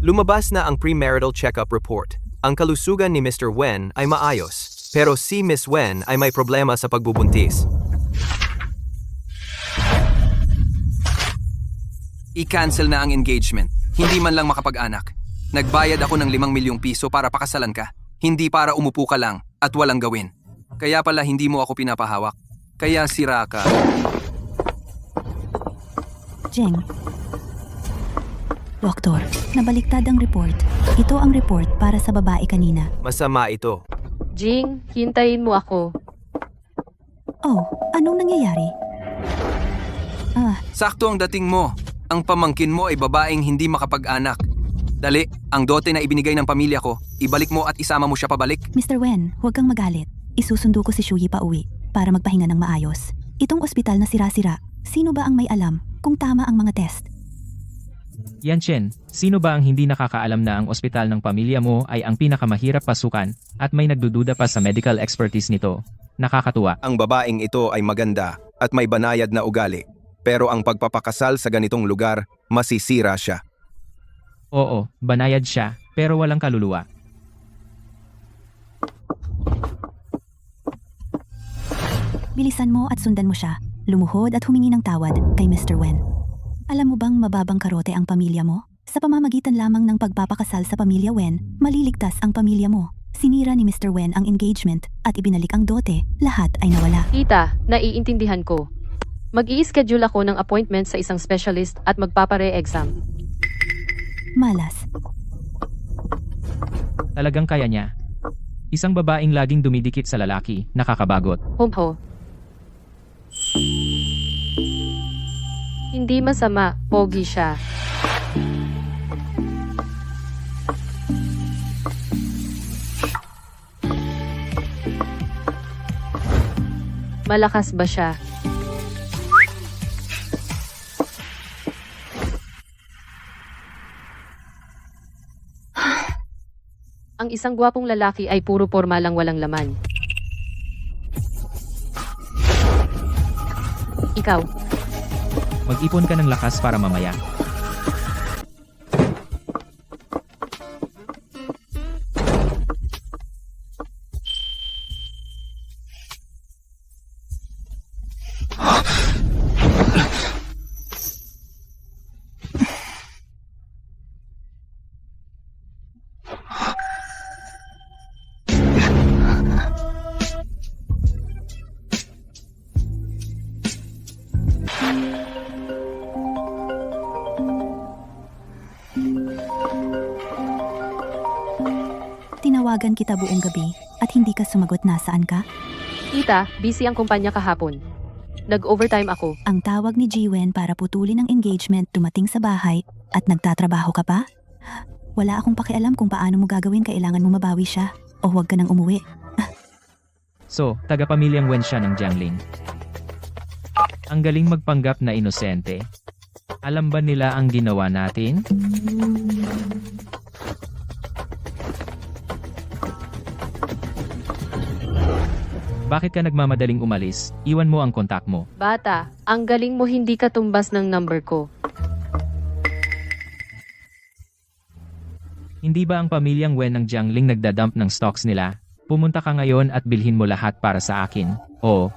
Lumabas na ang premarital check-up report. Ang kalusugan ni Mr. Wen ay maayos, pero si Miss Wen ay may problema sa pagbubuntis. I-cancel na ang engagement. Hindi man lang makapag-anak. Nagbayad ako ng 5 milyong piso para pakasalan ka. Hindi para umupo ka lang at walang gawin. Kaya pala hindi mo ako pinapahawak. Kaya sira ka. Jing. Doktor, nabaliktad ang report. Ito ang report para sa babae kanina. Masama ito. Jing, hintayin mo ako. Oh, anong nangyayari? Sakto ang dating mo. Ang pamangkin mo ay babaeng hindi makapag-anak. Dali, ang dote na ibinigay ng pamilya ko, ibalik mo at isama mo siya pabalik. Mr. Wen, huwag kang magalit. Isusundo ko si Shuyi pa uwi para magpahinga ng maayos. Itong ospital na sira-sira, sino ba ang may alam kung tama ang mga test? Yanchen, sino ba ang hindi nakakaalam na ang ospital ng pamilya mo ay ang pinakamahirap pasukan at may nagdududa pa sa medical expertise nito? Nakakatuwa. Ang babaeng ito ay maganda at may banayad na ugali. Pero ang pagpapakasal sa ganitong lugar, masisira siya. Oo, banayad siya, pero walang kaluluwa. Bilisan mo at sundan mo siya. Lumuhod at humingi ng tawad kay Mr. Wen. Alam mo bang mababang karote ang pamilya mo? Sa pamamagitan lamang ng pagpapakasal sa pamilya Wen, maliligtas ang pamilya mo. Sinira ni Mr. Wen ang engagement at ibinalik ang dote, lahat ay nawala. Tita, naiintindihan ko. Mag-i-schedule ako ng appointment sa isang specialist at magpapare-exam. Malas. Talagang kaya niya. Isang babaeng laging dumidikit sa lalaki, nakakabagot. Humho. Hindi masama, pogi siya. Malakas ba siya? Ang isang gwapong lalaki ay puro porma lang walang laman. Ikaw. Mag-ipon ka ng lakas para mamaya. Tinawagan kita buong gabi at hindi ka sumagot. Nasaan ka? Tita, busy ang kumpanya kahapon. Nag-overtime ako. Ang tawag ni Jiwen para putulin ang engagement dumating sa bahay at nagtatrabaho ka pa? Wala akong pakialam kung paano mo gagawin, kailangan mo mabawi siya o huwag ka nang umuwi. So, taga-pamilyang Wen siya ng Jiangling. Ang galing magpanggap na inosente. Alam ba nila ang ginawa natin? Bakit ka nagmamadaling umalis? Iwan mo ang kontak mo. Bata, ang galing mo, hindi ka tumbas ng number ko. Hindi ba ang pamilyang Wen ng Jiangling nagdadump ng stocks nila? Pumunta ka ngayon at bilhin mo lahat para sa akin. Oo.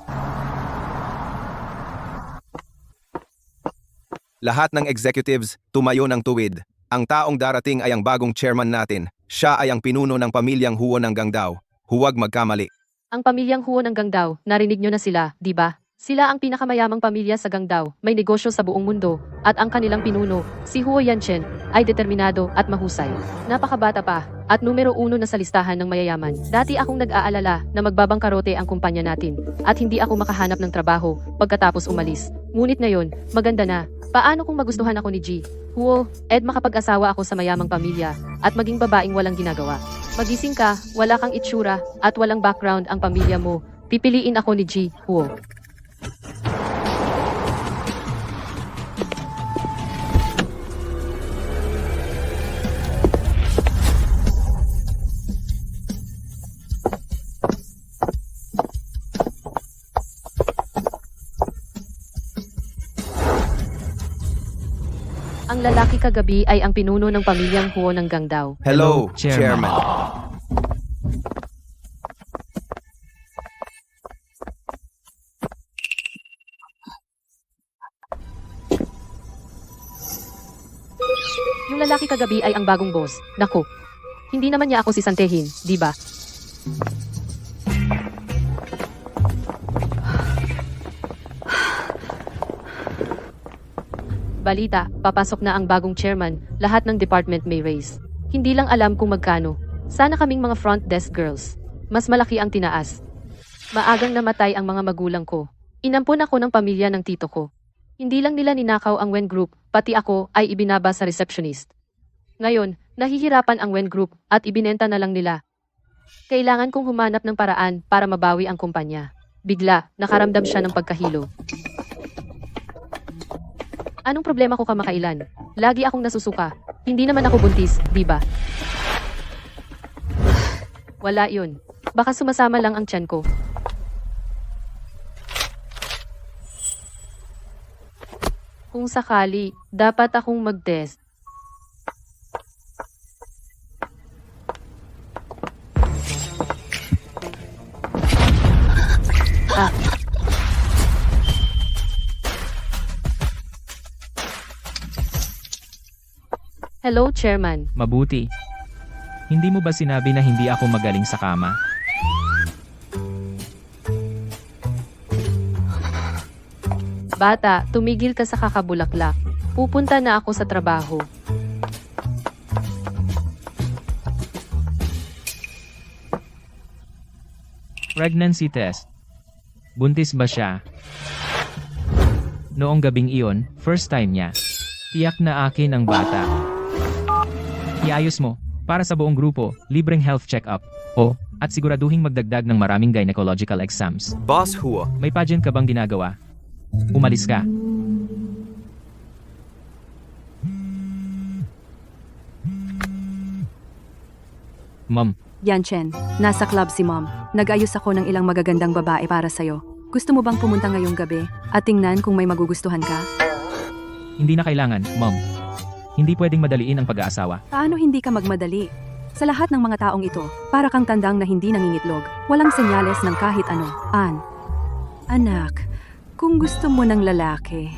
Lahat ng executives tumayo ng tuwid. Ang taong darating ay ang bagong chairman natin. Siya ay ang pinuno ng pamilyang Huo ng Gangdao. Huwag magkamali. Ang pamilyang Huo ng Gangdao, narinig nyo na sila, di ba? Sila ang pinakamayamang pamilya sa Gangdao, may negosyo sa buong mundo, at ang kanilang pinuno, si Huo Yanchen, ay determinado at mahusay. Napakabata pa, at numero 1 na sa listahan ng mayayaman. Dati akong nag-aalala na magbabangkarote ang kumpanya natin, at hindi ako makahanap ng trabaho pagkatapos umalis. Ngunit ngayon, maganda na. Paano kung magustuhan ako ni G? Huo, makapag-asawa ako sa mayamang pamilya, at maging babaeng walang ginagawa. Magising ka, wala kang itsura, at walang background ang pamilya mo. Pipiliin ako ni G, Huo. Ang Yung lalaki kagabi ay ang pinuno ng pamilyang Huo ng Gangdao. Hello, Chairman. Chairman. Yung lalaki kagabi ay ang bagong boss. Naku. Hindi naman niya ako sisantehin, di ba? Balita, papasok na ang bagong chairman, lahat ng department may raise. Hindi lang alam kung magkano. Sana kaming mga front desk girls. Mas malaki ang tinaas. Maagang namatay ang mga magulang ko. Inampun ako ng pamilya ng tito ko. Hindi lang nila ninakaw ang Wen Group, pati ako ay ibinaba sa receptionist. Ngayon, nahihirapan ang Wen Group at ibinenta na lang nila. Kailangan kong humanap ng paraan para mabawi ang kumpanya. Bigla, nakaramdam siya ng pagkahilo. Anong problema ko kamakailan? Lagi akong nasusuka. Hindi naman ako buntis, di ba? Wala yun. Baka sumasama lang ang tiyan ko. Kung sakali, dapat akong mag-test. Ah. Hello, Chairman. Mabuti. Hindi mo ba sinabi na hindi ako magaling sa kama? Bata, tumigil ka sa kakabulaklak. Pupunta na ako sa trabaho. Pregnancy test. Buntis ba siya? Noong gabing iyon, first time niya. Tiyak na akin ang bata. Iayos mo, para sa buong grupo, libreng health check-up. O, at siguraduhing magdagdag ng maraming gynecological exams. Boss Huo, May pageant ka bang ginagawa? Umalis ka. Ma'am, Yanchen, nasa club si Mom. Nag-ayos ako ng ilang magagandang babae para sa'yo. Gusto mo bang pumunta ngayong gabi at tingnan kung may magugustuhan ka? hindi na kailangan, ma'am. Hindi pwedeng madaliin ang pag-aasawa. Paano hindi ka magmadali? Sa lahat ng mga taong ito, para kang tandang na hindi nangingitlog. Walang senyales ng kahit ano. Anak, kung gusto mo ng lalaki.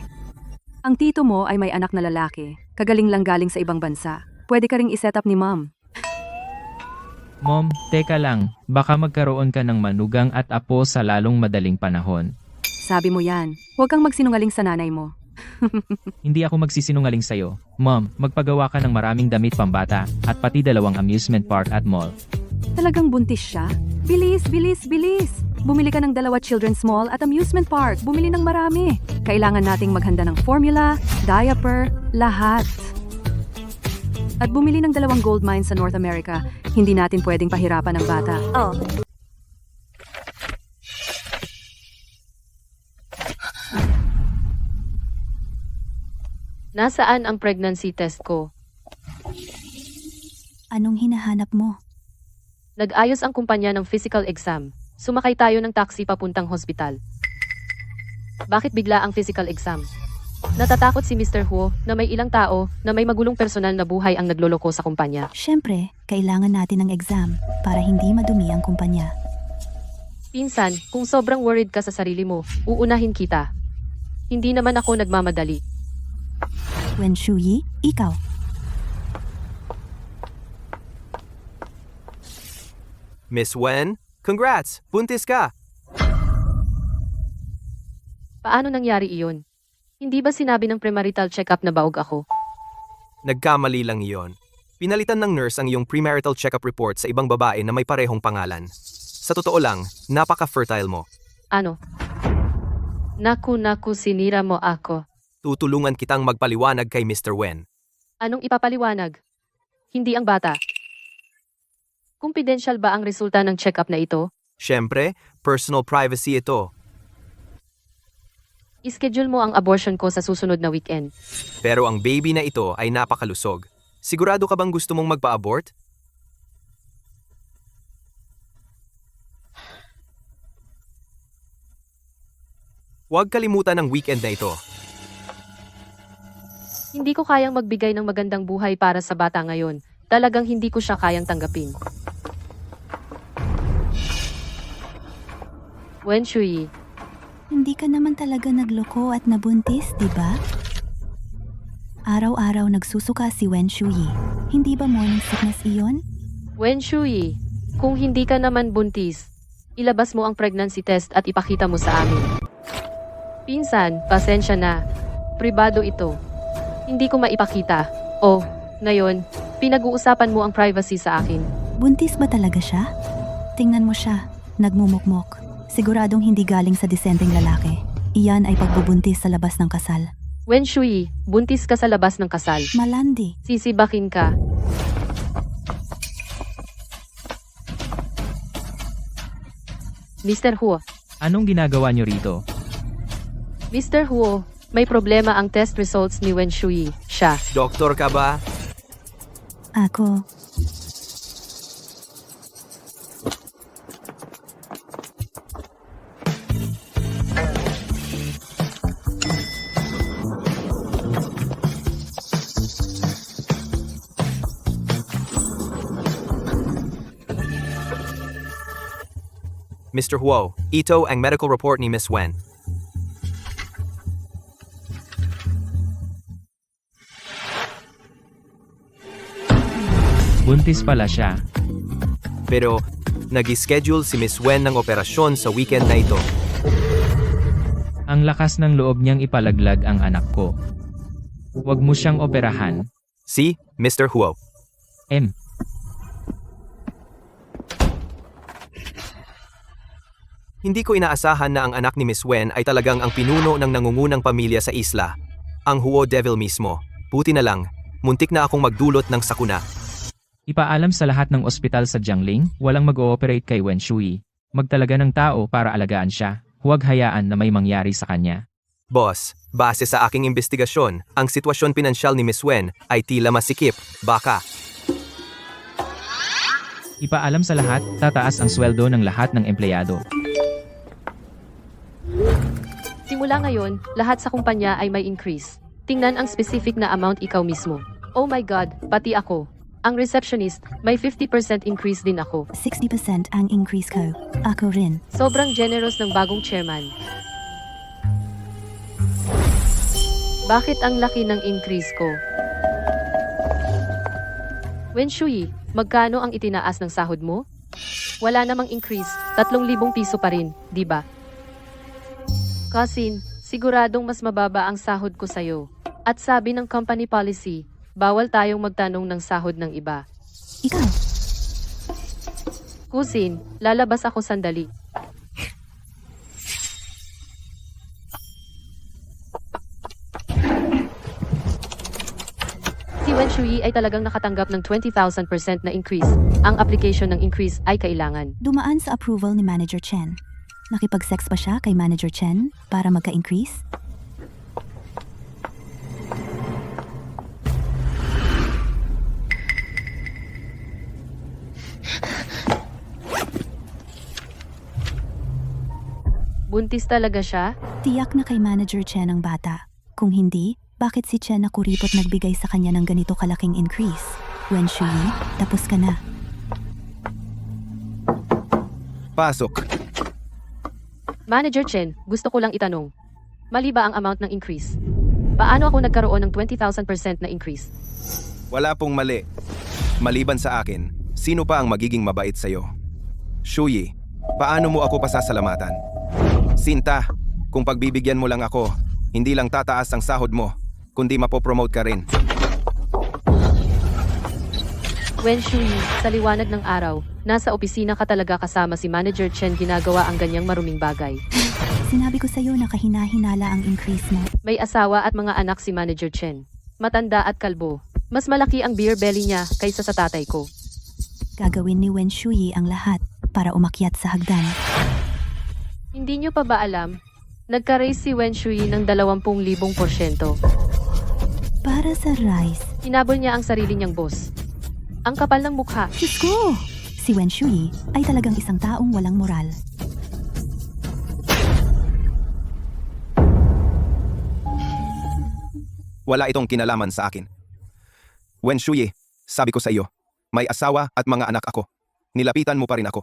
Ang tito mo ay may anak na lalaki. Kagaling lang galing sa ibang bansa. Pwede ka ring iset up ni Mom. Mom, teka lang. Baka magkaroon ka ng manugang at apo sa lalong madaling panahon. Sabi mo yan. Huwag kang magsinungaling sa nanay mo. Hindi ako magsisinungaling sa'yo. Mom, magpagawa ka ng maraming damit pambata at pati 2 amusement park at mall. Talagang buntis siya? Bilis, bilis, bilis! Bumili ka ng 2 children's mall at amusement park. Bumili ng marami. Kailangan nating maghanda ng formula, diaper, lahat. At bumili ng 2 gold mines sa North America. Hindi natin pwedeng pahirapan ang bata. Nasaan ang pregnancy test ko? Anong hinahanap mo? Nag-ayos ang kumpanya ng physical exam. Sumakay tayo ng taxi papuntang hospital. Bakit bigla ang physical exam? Natatakot si Mr. Huo na may ilang tao na may magulong personal na buhay ang nagloloko sa kumpanya. Siyempre, kailangan natin ng exam para hindi madumi ang kumpanya. Pinsan, kung sobrang worried ka sa sarili mo, uunahin kita. Hindi naman ako nagmamadali. Wen Shuyi, ikaw. Miss Wen, congrats! Buntis ka! Paano nangyari iyon? Hindi ba sinabi ng premarital check-up na baog ako? Nagkamali lang iyon. Pinalitan ng nurse ang iyong premarital check-up report sa ibang babae na may parehong pangalan. Sa totoo lang, napaka-fertile mo. Ano? Naku, sinira mo ako. Tutulungan kitang magpaliwanag kay Mr. Wen. Anong ipapaliwanag? Hindi ang bata. Confidential ba ang resulta ng check-up na ito? Siyempre, personal privacy ito. Ischedule mo ang abortion ko sa susunod na weekend. Pero ang baby na ito ay napakalusog. Sigurado ka bang gusto mong magpa-abort? Huwag kalimutan ang weekend na ito. Hindi ko kayang magbigay ng magandang buhay para sa bata ngayon. Talagang hindi ko siya kayang tanggapin. Wen Shui, Hindi ka naman talaga nagloko at nabuntis, di ba? Araw-araw nagsusuka si Wen Shui. Hindi ba morning sickness iyon? Wen Shui, kung hindi ka naman buntis, ilabas mo ang pregnancy test at ipakita mo sa amin. Pinsan, pasensya na. Pribado ito. Hindi ko maipakita. Oh, ngayon, pinag-uusapan mo ang privacy sa akin. Buntis ba talaga siya? Tingnan mo siya, nagmumukmok. Siguradong hindi galing sa disenteng lalaki. Iyan ay pagbubuntis sa labas ng kasal. Wen Shui, buntis ka sa labas ng kasal. Malandi. Sisibakin ka. Mr. Huo, Anong ginagawa niyo rito? Mr. Huo, may problema ang test results ni Wen Shui. Siya. Doktor ka ba? Ako, Mr. Huo, ito ang medical report ni Miss Wen. Buntis pala siya. Pero, nag-schedule si Miss Wen ng operasyon sa weekend na ito. Ang lakas ng loob niyang ipalaglag ang anak ko. Huwag mo siyang operahan. Si, Mr. Huo. M. Hindi ko inaasahan na ang anak ni Miss Wen ay talagang ang pinuno ng nangungunang pamilya sa isla. Ang Huo Devil mismo. Buti na lang, muntik na akong magdulot ng sakuna. Ipaalam sa lahat ng ospital sa Jiangling, walang mag-ooperate kay Wen Shui. Magtalaga ng tao para alagaan siya. Huwag hayaan na may mangyari sa kanya. Boss, base sa aking investigasyon, ang sitwasyon pinansyal ni Miss Wen ay tila masikip, baka. Ipaalam sa lahat, tataas ang sweldo ng lahat ng empleyado. Simula ngayon, lahat sa kumpanya ay may increase. Tingnan ang specific na amount ikaw mismo. Oh my God, pati ako. Ang receptionist, may 50% increase din ako. 60% ang increase ko. Ako rin. Sobrang generous ng bagong chairman. Bakit ang laki ng increase ko? Wen Shui, magkano ang itinaas ng sahod mo? Wala namang increase, 3,000 piso pa rin, di ba? Cousin, siguradong mas mababa ang sahod ko sa'yo. At sabi ng company policy, bawal tayong magtanong ng sahod ng iba. Ikaw, Cousin, lalabas ako sandali. Si Wen Shui ay talagang nakatanggap ng 20,000% na increase. Ang application ng increase ay kailangan. dumaan sa approval ni Manager Chen. Nakipag-sex pa siya kay Manager Chen para magka-increase? Buntis talaga siya? Tiyak na kay Manager Chen ang bata. Kung hindi, bakit si Chen na kuripot nagbigay sa kanya ng ganito kalaking increase? Wen Shui, tapos ka na. Pasok. Manager Chen, gusto ko lang itanong. Mali ba ang amount ng increase? Paano ako nagkaroon ng 20,000% na increase? Wala pong mali. Maliban sa akin, sino pa ang magiging mabait sa'yo? Shuyi, paano mo ako pasasalamatan? Sinta, kung pagbibigyan mo lang ako, hindi lang tataas ang sahod mo, kundi mapopromote ka rin. Wen Shui, sa liwanag ng araw, nasa opisina ka talaga kasama si Manager Chen ginagawa ang ganyang maruming bagay. Sinabi ko sa'yo na kahina-hinala ang increase mo. May asawa at mga anak si Manager Chen. Matanda at kalbo. Mas malaki ang beer belly niya kaysa sa tatay ko. Gagawin ni Wen Shui ang lahat para umakyat sa hagdan. Hindi niyo pa ba alam? Nagka-raise si Wen Shui ng 20,000%. Para sa rice. Hinabol niya ang sarili niyang boss. Ang kapal ng mukha. Diyos ko! Si Wen Shui ay talagang isang taong walang moral. Wala itong kinalaman sa akin. Wen Shuyi, sabi ko sa iyo, may asawa at mga anak ako. Nilapitan mo pa rin ako.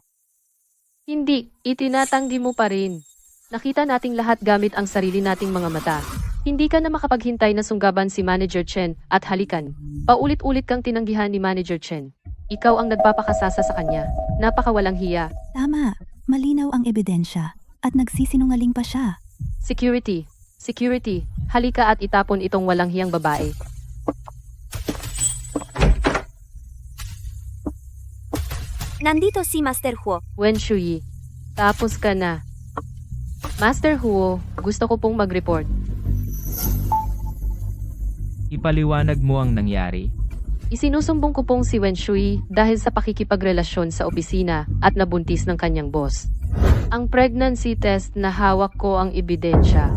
Hindi, itinatanggi mo pa rin. Nakita nating lahat gamit ang sarili nating mga mata. Hindi ka na makapaghintay na sunggaban si Manager Chen at halikan. Paulit-ulit kang tinanggihan ni Manager Chen. Ikaw ang nagpapakasasa sa kanya. Napakawalang hiya. Tama, malinaw ang ebidensya. At nagsisinungaling pa siya. Security. Security. Halika at itapon itong walang hiyang babae. Nandito si Master Huo. Wen Shuyi. Tapos ka na. Master Huo, gusto ko pong mag-report. Ipaliwanag mo ang nangyari. Isinusumbong ko pong si Wen Shui dahil sa pakikipagrelasyon sa opisina at nabuntis ng kanyang boss. Ang pregnancy test na hawak ko ang ebidensya.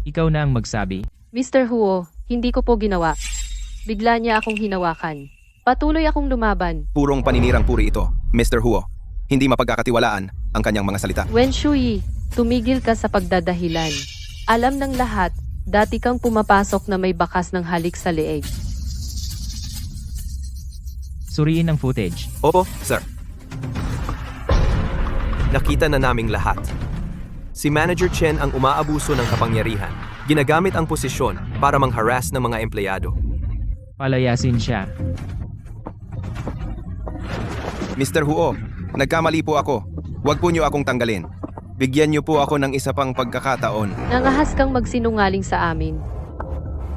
Ikaw na ang magsabi. Mr. Huo, hindi ko po ginawa. Bigla niya akong hinawakan. Patuloy akong lumaban. Purong paninirang puri ito, Mr. Huo. Hindi mapagkakatiwalaan ang kanyang mga salita. Wen Shui, tumigil ka sa pagdadahilan. Alam ng lahat, dati kang pumapasok na may bakas ng halik sa leeg. Suriin ang footage. Opo, sir. Nakita na naming lahat. Si Manager Chen ang umaabuso ng kapangyarihan. Ginagamit ang posisyon para mangharas ng mga empleyado. Palayasin siya. Mr. Huo, nagkamali po ako. Huwag po niyo akong tanggalin. Bigyan niyo po ako ng isa pang pagkakataon. Nangahas kang magsinungaling sa amin.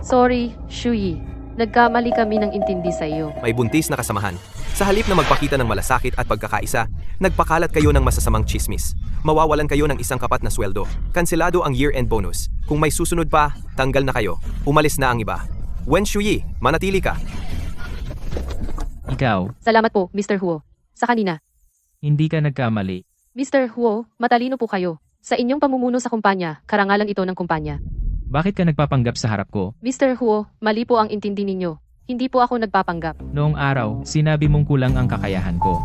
Sorry, Shuyi. Nagkamali kami ng intindi sa iyo. May buntis na kasamahan. Sa halip na magpakita ng malasakit at pagkakaisa, nagpakalat kayo ng masasamang chismis. Mawawalan kayo ng isang kapat na sweldo. Kanselado ang year-end bonus. Kung may susunod pa, tanggal na kayo. Umalis na ang iba. Wen Shuyi, manatili ka. Ikaw, Salamat po, Mr. Huo. Sa kanina. hindi ka nagkamali. Mr. Huo, matalino po kayo. Sa inyong pamumuno sa kumpanya, karangalan ito ng kumpanya. Bakit ka nagpapanggap sa harap ko? Mr. Huo, mali po ang intindi ninyo. Hindi po ako nagpapanggap. Noong araw, sinabi mong kulang ang kakayahan ko.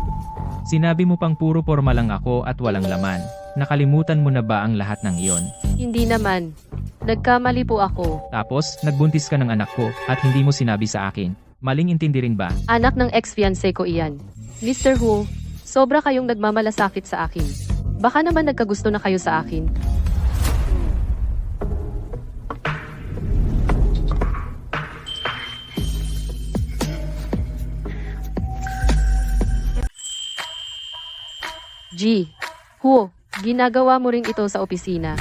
Sinabi mo pang puro forma lang ako at walang laman. Nakalimutan mo na ba ang lahat ng iyon? Hindi naman. Nagkamali po ako. Tapos, nagbuntis ka ng anak ko at hindi mo sinabi sa akin. Maling intindi rin ba? Anak ng ex-fiancé ko iyan. Mr. Huo, sobra kayong nagmamalasakit sa akin. Baka naman nagkagusto na kayo sa akin. G. Huo, ginagawa mo rin ito sa opisina.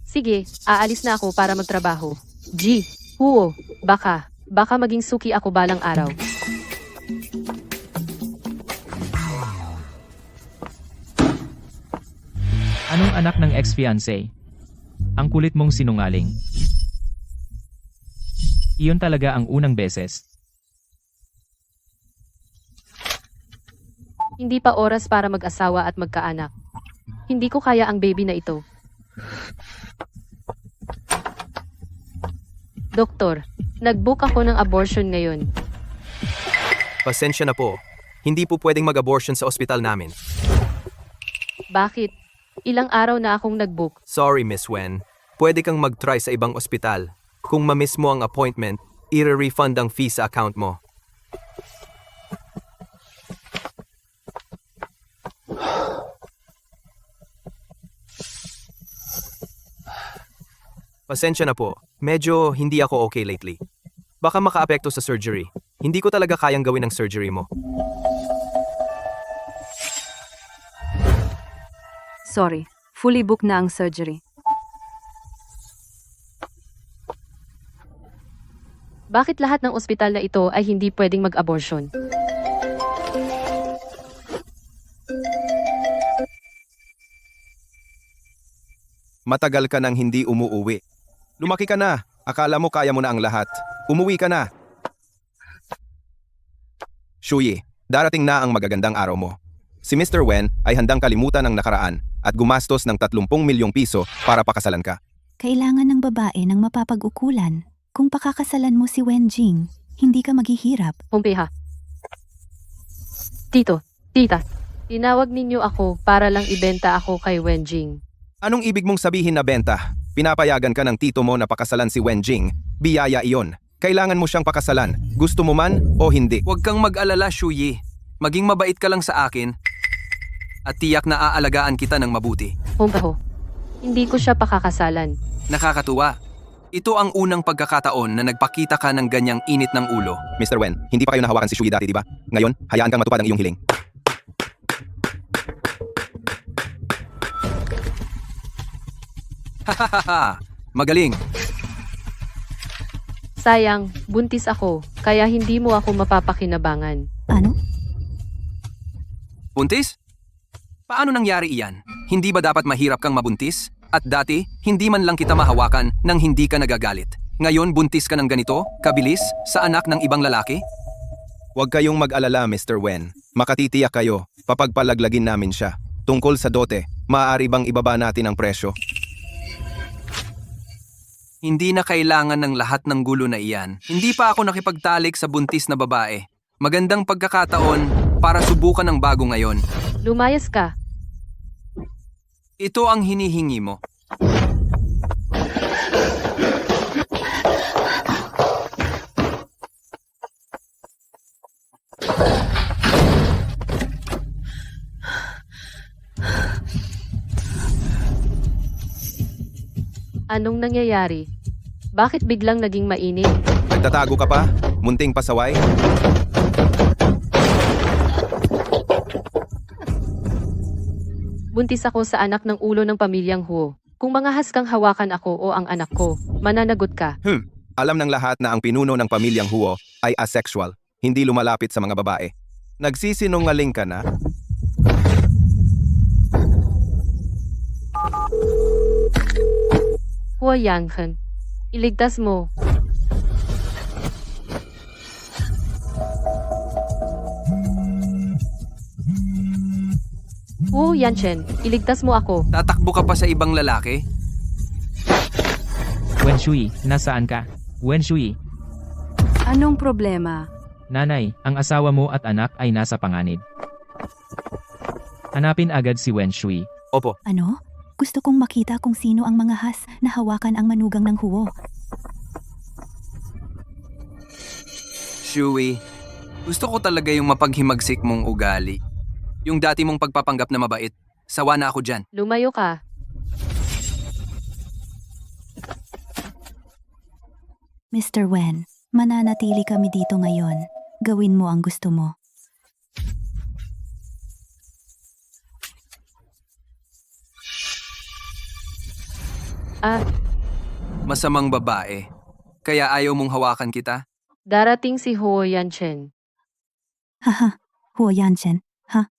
Sige, aalis na ako para magtrabaho. G. Huo, baka maging suki ako balang araw. Anong anak ng ex-fiancé? Ang kulit mong sinungaling. Iyon talaga ang unang beses. Hindi pa oras para mag-asawa at magkaanak. Hindi ko kaya ang baby na ito. Doktor, nag-book ako ng abortion ngayon. Pasensya na po. Hindi po pwedeng mag-abortion sa ospital namin. Bakit? Ilang araw na akong nag-book. Sorry, Miss Wen. Pwede kang mag-try sa ibang ospital. Kung ma-miss mo ang appointment, i-refund ang fee sa account mo. Pasensya na po. Medyo hindi ako okay lately. Baka makaapekto sa surgery. Hindi ko talaga kayang gawin ang surgery mo. Sorry, fully booked na ang surgery. Bakit lahat ng ospital na ito ay hindi pwedeng mag-abortion? Matagal ka nang hindi umuuwi. Lumaki ka na. Akala mo kaya mo na ang lahat. Umuwi ka na. Shuyi, darating na ang magagandang araw mo. Si Mr. Wen ay handang kalimutan ang nakaraan at gumastos ng 30 milyong piso para pakasalan ka. Kailangan ng babae ng mapapag-ukulan. Kung pakakasalan mo si Wen Jing, hindi ka maghihirap. Pompeha. Tito, tita, Tinawag ninyo ako para lang ibenta ako kay Wenjing. Anong ibig mong sabihin na benta? Pinapayagan ka ng tito mo na pakasalan si Wenjing. Biyaya iyon. Kailangan mo siyang pakasalan. Gusto mo man o hindi. Huwag kang mag-alala, Shuyi. Maging mabait ka lang sa akin at tiyak na aalagaan kita ng mabuti. Humpaho. Hindi ko siya pakakasalan. Nakakatuwa. Ito ang unang pagkakataon na nagpakita ka ng ganyang init ng ulo. Mr. Wen, hindi pa kayo nahawakan si Shuyi dati, di ba? Ngayon, hayaan kang matupad ang iyong hiling. Hahaha! Magaling! Sayang, buntis ako, kaya hindi mo ako mapapakinabangan. Ano? Buntis? Paano nangyari iyan? Hindi ba dapat mahirap kang mabuntis? At dati, hindi man lang kita mahawakan nang hindi ka nagagalit. Ngayon, buntis ka ng ganito, kabilis, sa anak ng ibang lalaki? Huwag kayong mag-alala, Mr. Wen. Makatitiyak kayo. Papagpalaglagin namin siya. Tungkol sa dote, maaari bang ibaba natin ang presyo? Hindi na kailangan ng lahat ng gulo na iyan. Hindi pa ako nakipagtalik sa buntis na babae. Magandang pagkakataon para subukan ng bago ngayon. Lumayas ka. Ito ang hinihingi mo. Anong nangyayari? Bakit biglang naging mainit? Nagtatago ka pa? Munting pasaway? Buntis ako sa anak ng ulo ng pamilyang Huo. Kung mangahas kang hawakan ako o ang anak ko, mananagot ka. Alam ng lahat na ang pinuno ng pamilyang Huo ay asexual, hindi lumalapit sa mga babae. Nagsisinungaling ka na? Huo Yanghen, iligtas mo. Huo Yanchen, iligtas mo ako. Tatakbo ka pa sa ibang lalaki? Wen Shui, nasaan ka? Wen Shui, Anong problema? nanay, ang asawa mo at anak ay nasa panganib. Hanapin agad si Wen Shui. Opo, Ano? Gusto kong makita kung sino ang mga has na hawakan ang manugang ng Huo. Shuey, gusto ko talaga yung mapaghimagsik mong ugali. Yung dati mong pagpapanggap na mabait. Sawa na ako dyan. Lumayo ka. Mr. Wen, mananatili kami dito ngayon. Gawin mo ang gusto mo. Ah, Masamang babae. Kaya ayaw mong hawakan kita? darating si Huo Yanchen. Haha, Huo Yanchen, ha?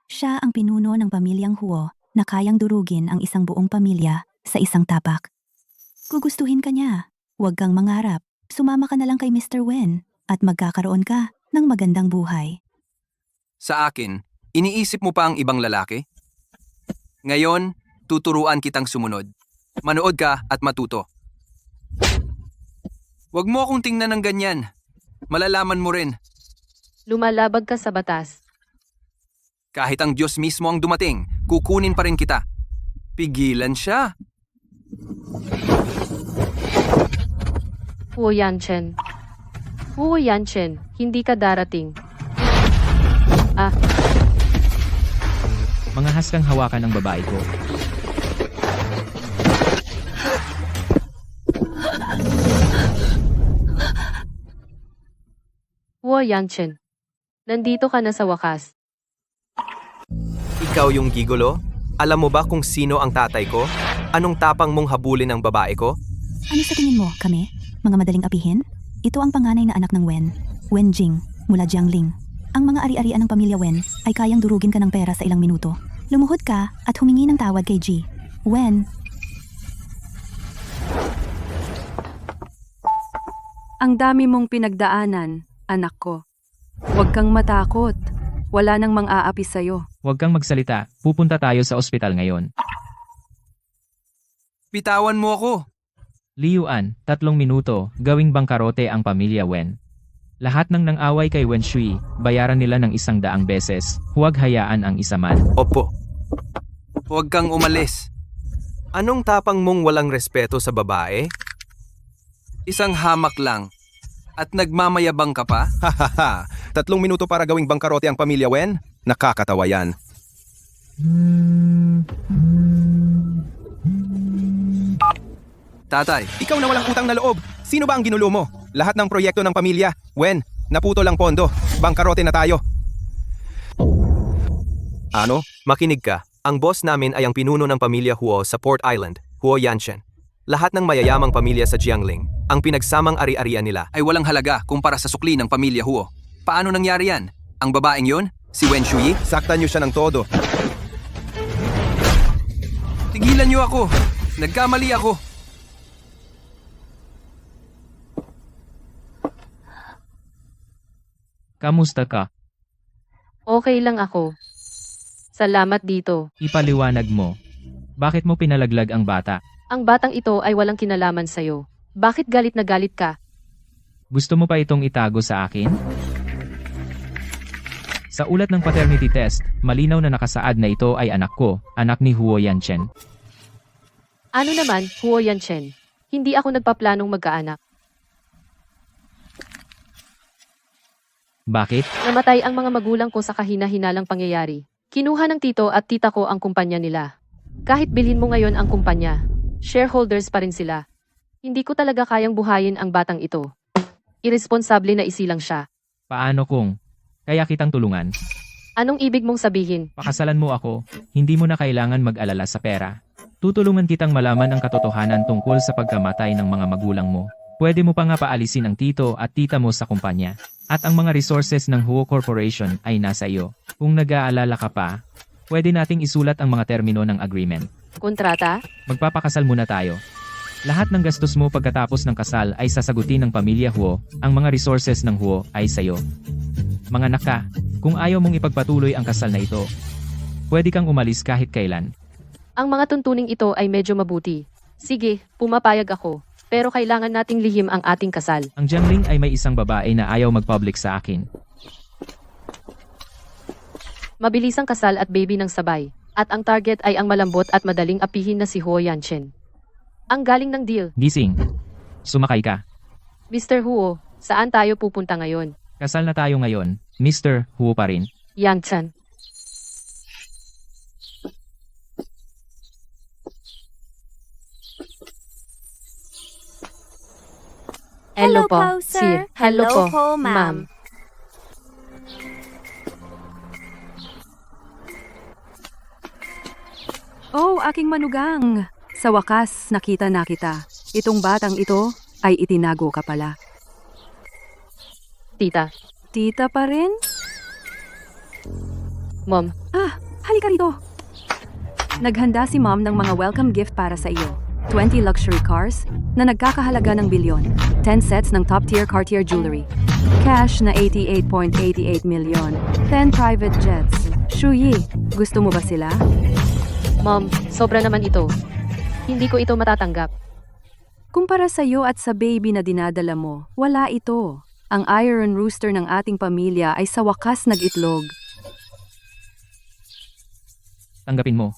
Siya ang pinuno ng pamilyang Huo na kayang durugin ang isang buong pamilya sa isang tapak. Gugustuhin ka niya. Huwag kang mangarap. Sumama ka na lang kay Mr. Wen at magkakaroon ka ng magandang buhay. Sa akin, iniisip mo pa ang ibang lalaki? Ngayon, tuturuan kitang sumunod. Manood ka at matuto. Huwag mo akong tingnan ng ganyan. Malalaman mo rin. Lumalabag ka sa batas. Kahit ang Diyos mismo ang dumating, kukunin pa rin kita. Pigilan siya. Huo Yanchen. Huo Yanchen, hindi ka darating. Ah, Mangahas kang hawakan ng babae ko. Huo Yanchen. Nandito ka na sa wakas. ikaw yung gigolo? Alam mo ba kung sino ang tatay ko? Anong tapang mong habulin ang babae ko? Ano sa tingin mo, kami? Mga madaling apihin? Ito ang panganay na anak ng Wen, Wen Jing, mula Jiangling. Ang mga ari-arian ng pamilya Wen ay kayang durugin ka ng pera sa ilang minuto. Lumuhod ka at humingi ng tawad kay Ji. Wen, Ang dami mong pinagdaanan, anak ko. Huwag kang matakot. Wala nang mang-aapi sa'yo. Huwag kang magsalita, pupunta tayo sa ospital ngayon. Bitawan mo ako. Liuan, 3 minuto, gawing bangkarote ang pamilya Wen. Lahat ng nang-away kay Wen Shui, bayaran nila ng 100 beses. Huwag hayaan ang isa man. Opo. Huwag kang umalis. Anong tapang mong walang respeto sa babae? Isang hamak lang. At nagmamayabang ka pa? Hahaha, 3 minuto para gawing bangkarote ang pamilya Wen? Nakakatawa yan. Tatay, Ikaw na walang utang na loob. Sino ba ang ginulo mo? Lahat ng proyekto ng pamilya. Wen, naputo lang pondo. Bangkarote na tayo. Ano? Makinig ka. Ang boss namin ay ang pinuno ng pamilya Huo sa Port Island, Huo Yanchen. Lahat ng mayayamang pamilya sa Jiangling, ang pinagsamang ari-arian nila. ay walang halaga kumpara sa sukli ng pamilya Huo. Paano nangyari yan? Ang babaeng yun? Si Wen Shui? Saktan niyo siya ng todo. Tigilan niyo ako! Nagkamali ako! Kamusta ka? Okay lang ako. Salamat dito. Ipaliwanag mo. Bakit mo pinalaglag ang bata? Ang batang ito ay walang kinalaman sa'yo. Bakit galit na galit ka? Gusto mo pa itong itago sa akin? Sa ulat ng paternity test, malinaw na nakasaad na ito ay anak ko, anak ni Huo Yanchen. Ano naman, Huo Yanchen? Hindi ako nagpaplanong magkaanak. Bakit? Namatay ang mga magulang ko sa kahina-hinalang pangyayari. Kinuha ng tito at tita ko ang kumpanya nila. Kahit bilhin mo ngayon ang kumpanya, shareholders pa rin sila. Hindi ko talaga kayang buhayin ang batang ito. Irresponsable na isilang siya. Paano kung? Kaya kitang tulungan. Anong ibig mong sabihin? Pakasalan mo ako, hindi mo na kailangan mag-alala sa pera. Tutulungan kitang malaman ang katotohanan tungkol sa pagkamatay ng mga magulang mo. Pwede mo pa nga paalisin ang tito at tita mo sa kumpanya. At ang mga resources ng Huo Corporation ay nasa iyo. Kung nag-aalala ka pa, pwede nating isulat ang mga termino ng agreement. Kontrata? Magpapakasal muna tayo. Lahat ng gastos mo pagkatapos ng kasal ay sasagutin ng pamilya Huo, ang mga resources ng Huo ay sayo. Mga naka, kung ayaw mong ipagpatuloy ang kasal na ito, pwede kang umalis kahit kailan. Ang mga tuntuning ito ay medyo mabuti. Sige, pumapayag ako. Pero kailangan nating lihim ang ating kasal. Ang Jiangling ay may isang babae na ayaw mag-public sa akin. Mabilisang kasal at baby ng sabay. At ang target ay ang malambot at madaling apihin na si Huo Yanchen. Ang galing ng deal. Gising. Sumakay ka. Mr. Huo, saan tayo pupunta ngayon? Kasal na tayo ngayon. Mr. Huo pa rin. Yangchan. Hello po, sir. sir. Hello Hello po, po, ma'am. ma'am. Oh, aking manugang. Sa wakas, nakita na kita. Itong batang ito ay itinago ka pala. Tita. Tita pa rin? Mom. Halika rito. Naghanda si mom ng mga welcome gift para sa iyo. 20 luxury cars na nagkakahalaga ng bilyon. 10 sets ng top-tier Cartier jewelry. Cash na 88.88 million. 10 private jets. Shuyi, gusto mo ba sila? Mom, sobra naman ito. Hindi ko ito matatanggap. Kumpara sa iyo at sa baby na dinadala mo, wala ito. Ang iron rooster ng ating pamilya ay sa wakas nag-itlog. Tanggapin mo.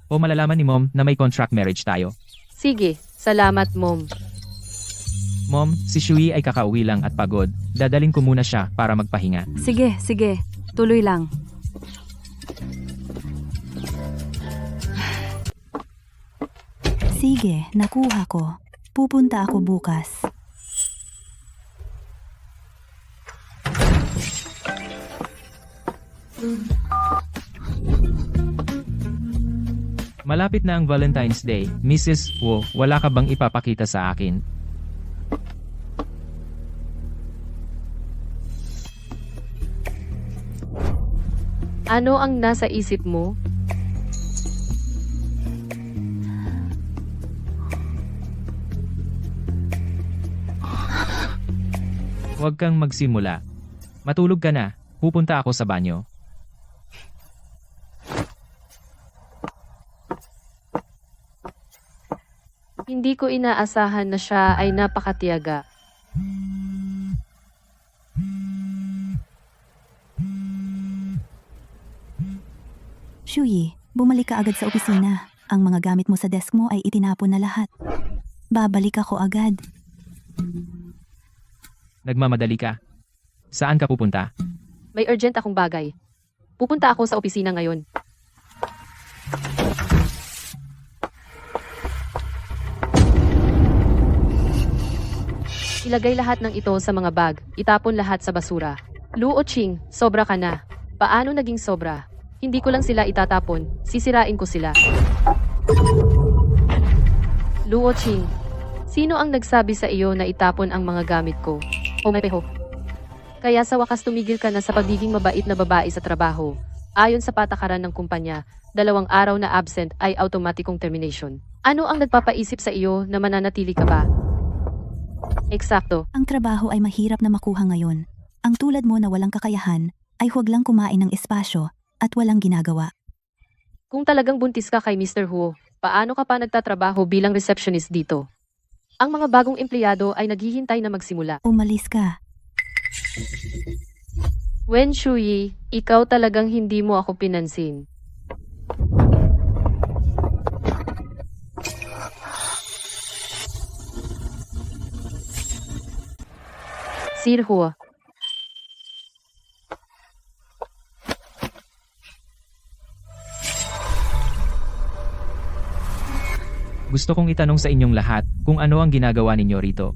O malalaman ni Mom na may contract marriage tayo. Sige, salamat, Mom. Mom, si Shui ay kakauwi lang at pagod. Dadalin ko muna siya para magpahinga. Sige, sige. Tuloy lang. Sige, nakuha ko. Pupunta ako bukas. Malapit na ang Valentine's Day. Mrs. Wu, wala ka bang ipapakita sa akin? Ano ang nasa isip mo? Huwag kang magsimula. Matulog ka na. Pupunta ako sa banyo. Hindi ko inaasahan na siya ay napakatiyaga. Shuyi, bumalik ka agad sa opisina. Ang mga gamit mo sa desk mo ay itinapon na lahat. Babalik ako agad. Nagmamadali ka. Saan ka pupunta? May urgent akong bagay. Pupunta ako sa opisina ngayon. Ilagay lahat ng ito sa mga bag, itapon lahat sa basura. Luo Ching, sobra ka na. Paano naging sobra? Hindi ko lang sila itatapon, sisirain ko sila. Luo Ching, sino ang nagsabi sa iyo na itapon ang mga gamit ko? O may peho. Kaya sa wakas tumigil ka na sa pagiging mabait na babae sa trabaho. Ayon sa patakaran ng kumpanya, 2 araw na absent ay automatikong termination. Ano ang nagpapaisip sa iyo na mananatili ka ba? Eksakto. Ang trabaho ay mahirap na makuha ngayon. Ang tulad mo na walang kakayahan, ay huwag lang kumain ng espasyo at walang ginagawa. Kung talagang buntis ka kay Mr. Huo, paano ka pa nagtatrabaho bilang receptionist dito? Ang mga bagong empleyado ay naghihintay na magsimula. Umalis ka. Wen Shuyi, ikaw talagang hindi mo ako pinansin. Sir Huo, Gusto kong itanong sa inyong lahat kung ano ang ginagawa ninyo rito.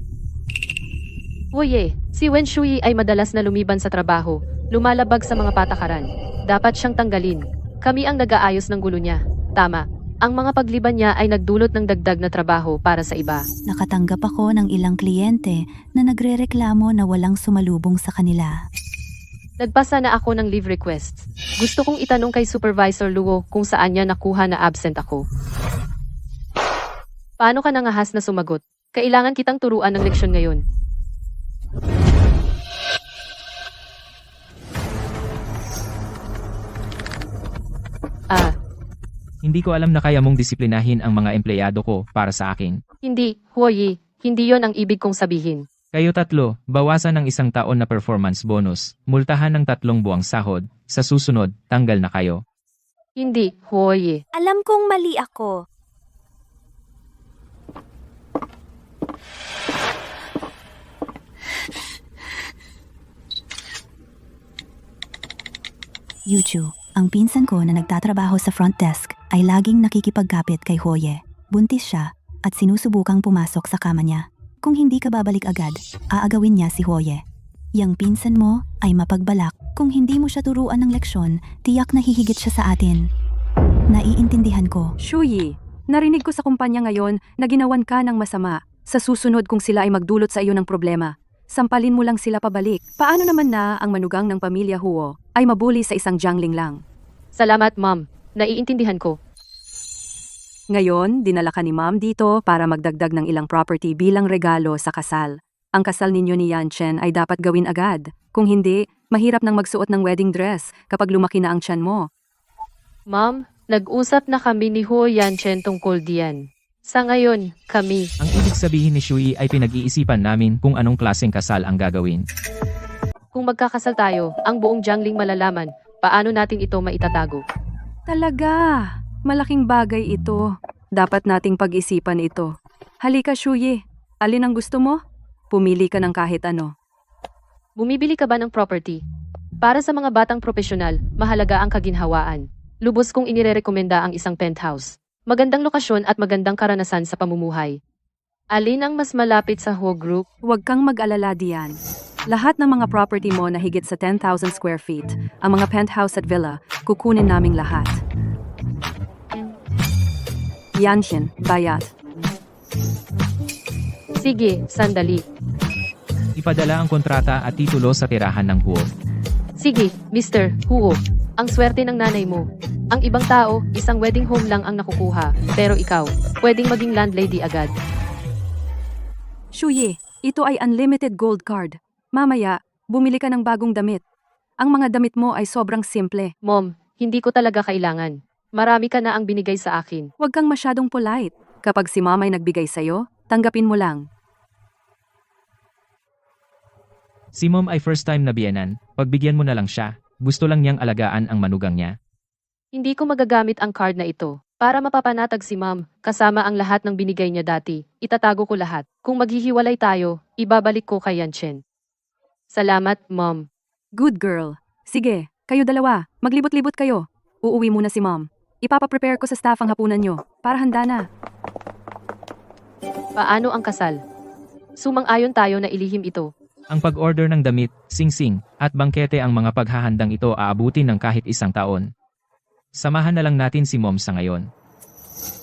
Huye, si Wen Shuyi ay madalas na lumiban sa trabaho, lumalabag sa mga patakaran. Dapat siyang tanggalin. Kami ang nag-aayos ng gulo niya. Tama. Ang mga pagliban niya ay nagdulot ng dagdag na trabaho para sa iba. Nakatanggap ako ng ilang kliyente na nagrereklamo na walang sumalubong sa kanila. Nagpasa na ako ng leave request. Gusto kong itanong kay Supervisor Luo kung saan niya nakuha na absent ako. Paano ka nangahas na sumagot? Kailangan kitang turuan ng leksyon ngayon. Hindi ko alam na kaya mong disiplinahin ang mga empleyado ko para sa akin. Hindi, Huoyi, hindi yon ang ibig kong sabihin. Kayo tatlo, bawasan ng 1 taon na performance bonus, multahan ng 3 buwang sahod, sa susunod, tanggal na kayo. Hindi, Huoyi. Alam kong mali ako. Yuchu, ang pinsan ko na nagtatrabaho sa front desk, ay laging nakikipagkapit kay Hoye. Buntis siya at sinusubukang pumasok sa kama niya. Kung hindi ka babalik agad, aagawin niya si Hoye. Yang pinsan mo ay mapagbalak. Kung hindi mo siya turuan ng leksyon, tiyak na hihigit siya sa atin. Naiintindihan ko. Shuyi, narinig ko sa kumpanya ngayon na ginawan ka ng masama. Sa susunod kung sila ay magdulot sa iyo ng problema, sampalin mo lang sila pabalik. Paano naman na ang manugang ng pamilya Huo ay mabuli sa isang jangling lang? Salamat, Ma'am. Naiintindihan ko. Ngayon, dinala ka ni Ma'am dito para magdagdag ng ilang property bilang regalo sa kasal. Ang kasal ninyo ni Yanchen ay dapat gawin agad. Kung hindi, mahirap nang magsuot ng wedding dress kapag lumaki na ang tiyan mo. Ma'am, nag-usap na kami ni Huo Yanchen tungkol diyan. Sa ngayon, kami. Ang ibig sabihin ni Shui ay pinag-iisipan namin kung anong klaseng kasal ang gagawin. Kung magkakasal tayo, ang buong jangling malalaman, paano natin ito maitatago? Talaga, malaking bagay ito. Dapat nating pag-isipan ito. Halika, Shuyi. Alin ang gusto mo? Pumili ka ng kahit ano. Bumibili ka ba ng property? Para sa mga batang profesional, mahalaga ang kaginhawaan. Lubos kong inirerekomenda ang isang penthouse. Magandang lokasyon at magandang karanasan sa pamumuhay. Alin ang mas malapit sa Ho Group? Huwag kang mag-alala diyan. Lahat ng mga property mo na higit sa 10,000 square feet, ang mga penthouse at villa, kukunin naming lahat. Yanshin, bayat. Sige, sandali. Ipadala ang kontrata at titulo sa tirahan ng Huo. Sige, Mr. Huo. Ang swerte ng nanay mo. Ang ibang tao, isang wedding home lang ang nakukuha. Pero ikaw, pwedeng maging landlady agad. Shuyi, ito ay unlimited gold card. Mamaya, bumili ka ng bagong damit. Ang mga damit mo ay sobrang simple. Mom, hindi ko talaga kailangan. Marami ka na ang binigay sa akin. Huwag kang masyadong polite. Kapag si mama ay nagbigay sa'yo, tanggapin mo lang. Si Mom ay first time na biyenan, pagbigyan mo na lang siya, gusto lang niyang alagaan ang manugang niya. Hindi ko magagamit ang card na ito. Para mapapanatag si ma'am, kasama ang lahat ng binigay niya dati, itatago ko lahat. Kung maghihiwalay tayo, ibabalik ko kay Yanchen. Salamat, ma'am. Good girl. Sige, kayo dalawa, maglibot-libot kayo. Uuwi muna si mom. Ipapaprepare ko sa staff ang hapunan nyo, para handa na. Paano ang kasal? Sumang-ayon tayo na ilihim ito. Ang pag-order ng damit, singsing, at bangkete ang mga paghahandang ito aabutin ng kahit 1 taon. Samahan na lang natin si mom sa ngayon.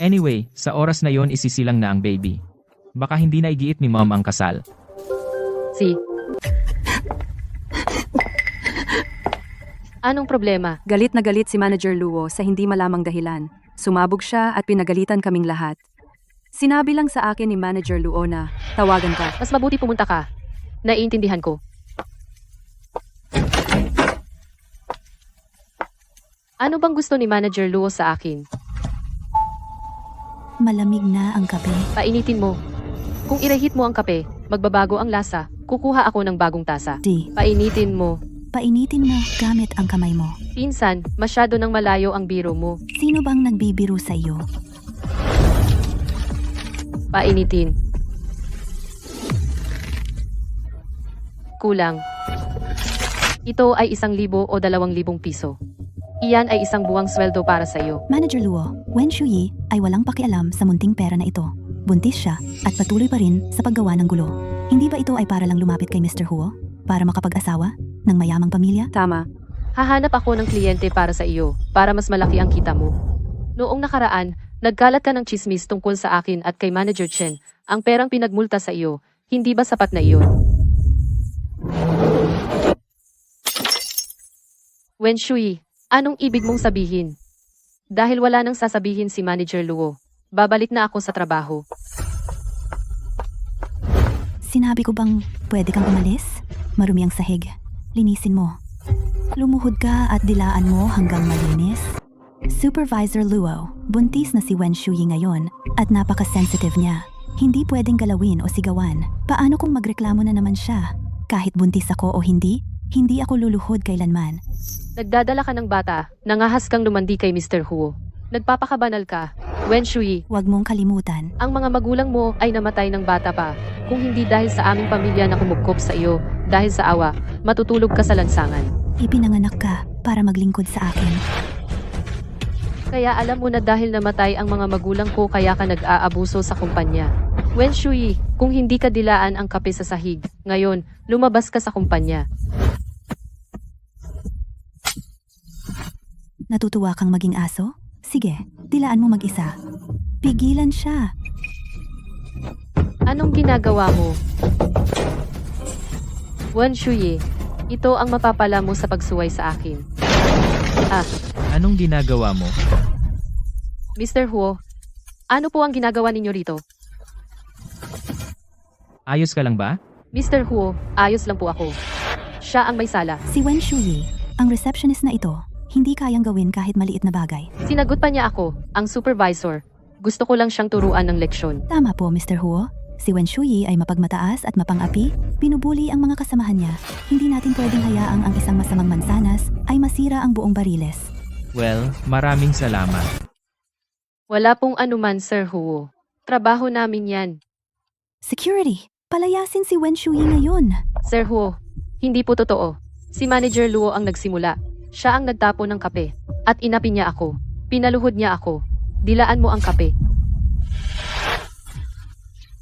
Anyway, sa oras na yon isisilang na ang baby. Baka hindi na igiit ni mom ang kasal. Anong problema? Galit na galit si Manager Luo sa hindi malamang dahilan. Sumabog siya at pinagalitan kaming lahat. Sinabi lang sa akin ni Manager Luo na, tawagan ka. Mas mabuti pumunta ka. Naiintindihan ko. Ano bang gusto ni Manager Luo sa akin? Malamig na ang kape. Painitin mo. Kung irehit mo ang kape, magbabago ang lasa. Kukuha ako ng bagong tasa. Di, Painitin mo. painitin mo gamit ang kamay mo. Pinsan, masyado nang malayo ang biro mo. Sino bang nagbibiro sa iyo? Painitin. Kulang. Ito ay 1,000 o 2,000 piso. Iyan ay 1 buwang sweldo para sa iyo. Manager Luo, Wen Shuyi ay walang pakialam sa munting pera na ito. Buntis siya at patuloy pa rin sa paggawa ng gulo. Hindi ba ito ay para lang lumapit kay Mr. Huo? Para makapag-asawa? Ng mayamang pamilya? Tama. Hahanap ako ng kliyente para sa iyo, para mas malaki ang kita mo. Noong nakaraan, nagkalat ka ng chismis tungkol sa akin at kay Manager Chen. Ang perang pinagmulta sa iyo, hindi ba sapat na iyon? Wen Shui, anong ibig mong sabihin? Dahil wala nang sasabihin si Manager Luo, babalik na ako sa trabaho. Sinabi ko bang pwede kang umalis? Marumi ang sahig. Linisin mo. Lumuhod ka at dilaan mo hanggang malinis. Supervisor Luo, buntis na si Wen Shuyi ngayon at napaka-sensitive niya. Hindi pwedeng galawin o sigawan. Paano kung magreklamo na naman siya? Kahit buntis ako o hindi ako luluhod kailanman. Nagdadala ka ng bata, nangahas kang lumandi kay Mr. Huo. Nagpapakabanal ka. Wen Shui, Huwag mong kalimutan. ang mga magulang mo ay namatay ng bata pa. Kung hindi dahil sa aming pamilya na kumupkop sa iyo, dahil sa awa, matutulog ka sa lansangan. Ipinanganak ka para maglingkod sa akin. Kaya alam mo na dahil namatay ang mga magulang ko kaya ka nag-aabuso sa kumpanya. Wen Shui, kung hindi ka dilaan ang kape sa sahig, ngayon, lumabas ka sa kumpanya. Natutuwa kang maging aso? Sige, dilaan mo mag-isa. Pigilan siya. Anong ginagawa mo? Wen Shui, ito ang mapapala mo sa pagsuway sa akin. Anong ginagawa mo? Mr. Huo, ano po ang ginagawa ninyo rito? Ayos ka lang ba? Mr. Huo, ayos lang po ako. Siya ang may sala. Si Wen Shuyi, ang receptionist na ito, hindi kayang gawin kahit maliit na bagay. Sinagot pa niya ako, ang supervisor. Gusto ko lang siyang turuan ng leksyon. Tama po, Mr. Huo. Si Wen Shuyi ay mapagmataas at mapang-api, pinubuli ang mga kasamahan niya. Hindi natin pwedeng hayaang ang isang masamang mansanas ay masira ang buong bariles. Well, maraming salamat. Wala pong anuman, Sir Huo. Trabaho namin yan. Security, palayasin si Wen Shuyi ngayon. Sir Huo, hindi po totoo. Si Manager Luo ang nagsimula. Siya ang nagtapo ng kape. At inapi niya ako. Pinaluhod niya ako. Dilaan mo ang kape.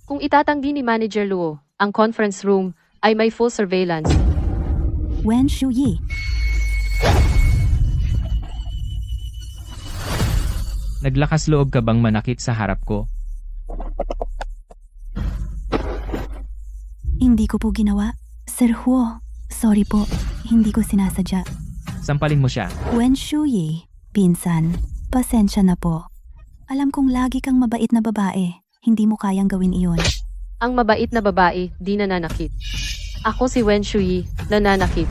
Kung itatanggi ni Manager Luo, ang conference room ay may full surveillance. Wen Shuyi, Naglakas loob ka bang manakit sa harap ko? hindi ko po ginawa. Sir Huo, sorry po, hindi ko sinasadya. Sampalin mo siya. Wen Shuyi, pinsan, pasensya na po. Alam kong lagi kang mabait na babae, hindi mo kayang gawin iyon. Ang mabait na babae, di nananakit. Ako si Wen Shui, nananakit.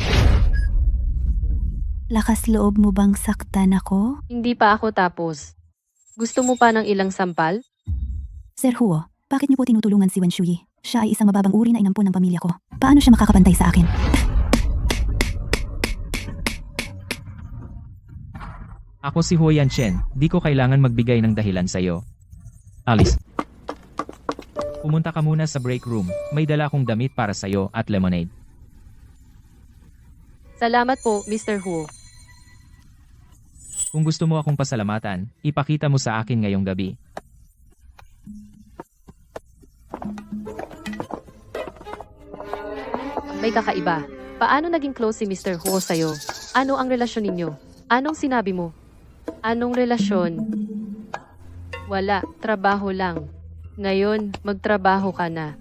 Lakas loob mo bang saktan ako? Hindi pa ako tapos. Gusto mo pa ng ilang sampal? Sir Huo, bakit niyo po tinutulungan si Wen Shuyi? Siya ay isang mababang uri na inampun ng pamilya ko. Paano siya makakapantay sa akin? Ako si Huo Yanchen, di ko kailangan magbigay ng dahilan sa'yo. Alice. Pumunta ka muna sa break room, may dala akong damit para sa'yo at lemonade. Salamat po, Mr. Huo. Kung gusto mo akong pasalamatan, ipakita mo sa akin ngayong gabi. May kakaiba. Paano naging close si Mr. Huo sa'yo? Ano ang relasyon ninyo? Anong sinabi mo? Anong relasyon? Wala, trabaho lang. Ngayon, magtrabaho ka na.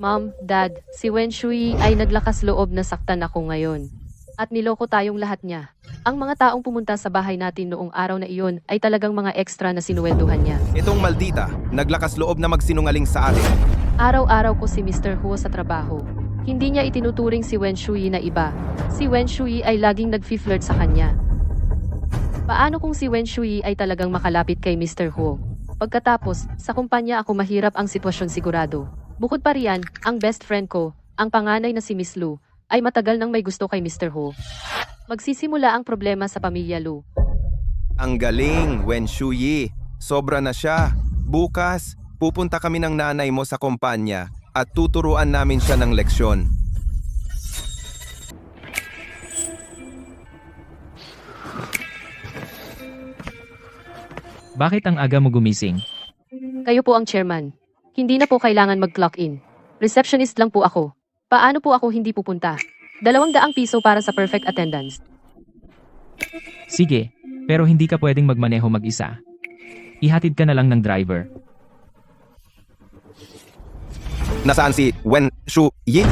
Mom, Dad, si Wen Shui ay naglakas loob na saktan ako ngayon. At niloko tayong lahat niya. Ang mga taong pumunta sa bahay natin noong araw na iyon ay talagang mga extra na sinuwelduhan niya. Itong maldita, naglakas loob na magsinungaling sa atin. Araw-araw ko si Mr. Huo sa trabaho. Hindi niya itinuturing si Wen Shui na iba. Si Wen Shui ay laging nag-flirt sa kanya. Paano kung si Wen Shui ay talagang makalapit kay Mr. Huo? Pagkatapos, sa kumpanya ako mahirap ang sitwasyon sigurado. Bukod pa riyan, ang best friend ko, ang panganay na si Miss Lu, ay matagal nang may gusto kay Mr. Huo. Magsisimula ang problema sa pamilya Lu. Ang galing, Wen Shuyi. Sobra na siya. Bukas, pupunta kami ng nanay mo sa kumpanya at tuturuan namin siya ng leksyon. Bakit ang aga mo gumising? Kayo po ang chairman. Hindi na po kailangan mag-clock in. Receptionist lang po ako. Paano po ako hindi pupunta? 200 piso para sa perfect attendance. Sige, pero hindi ka pwedeng magmaneho mag-isa. Ihatid ka na lang ng driver. Nasaan si Wen Shuyi?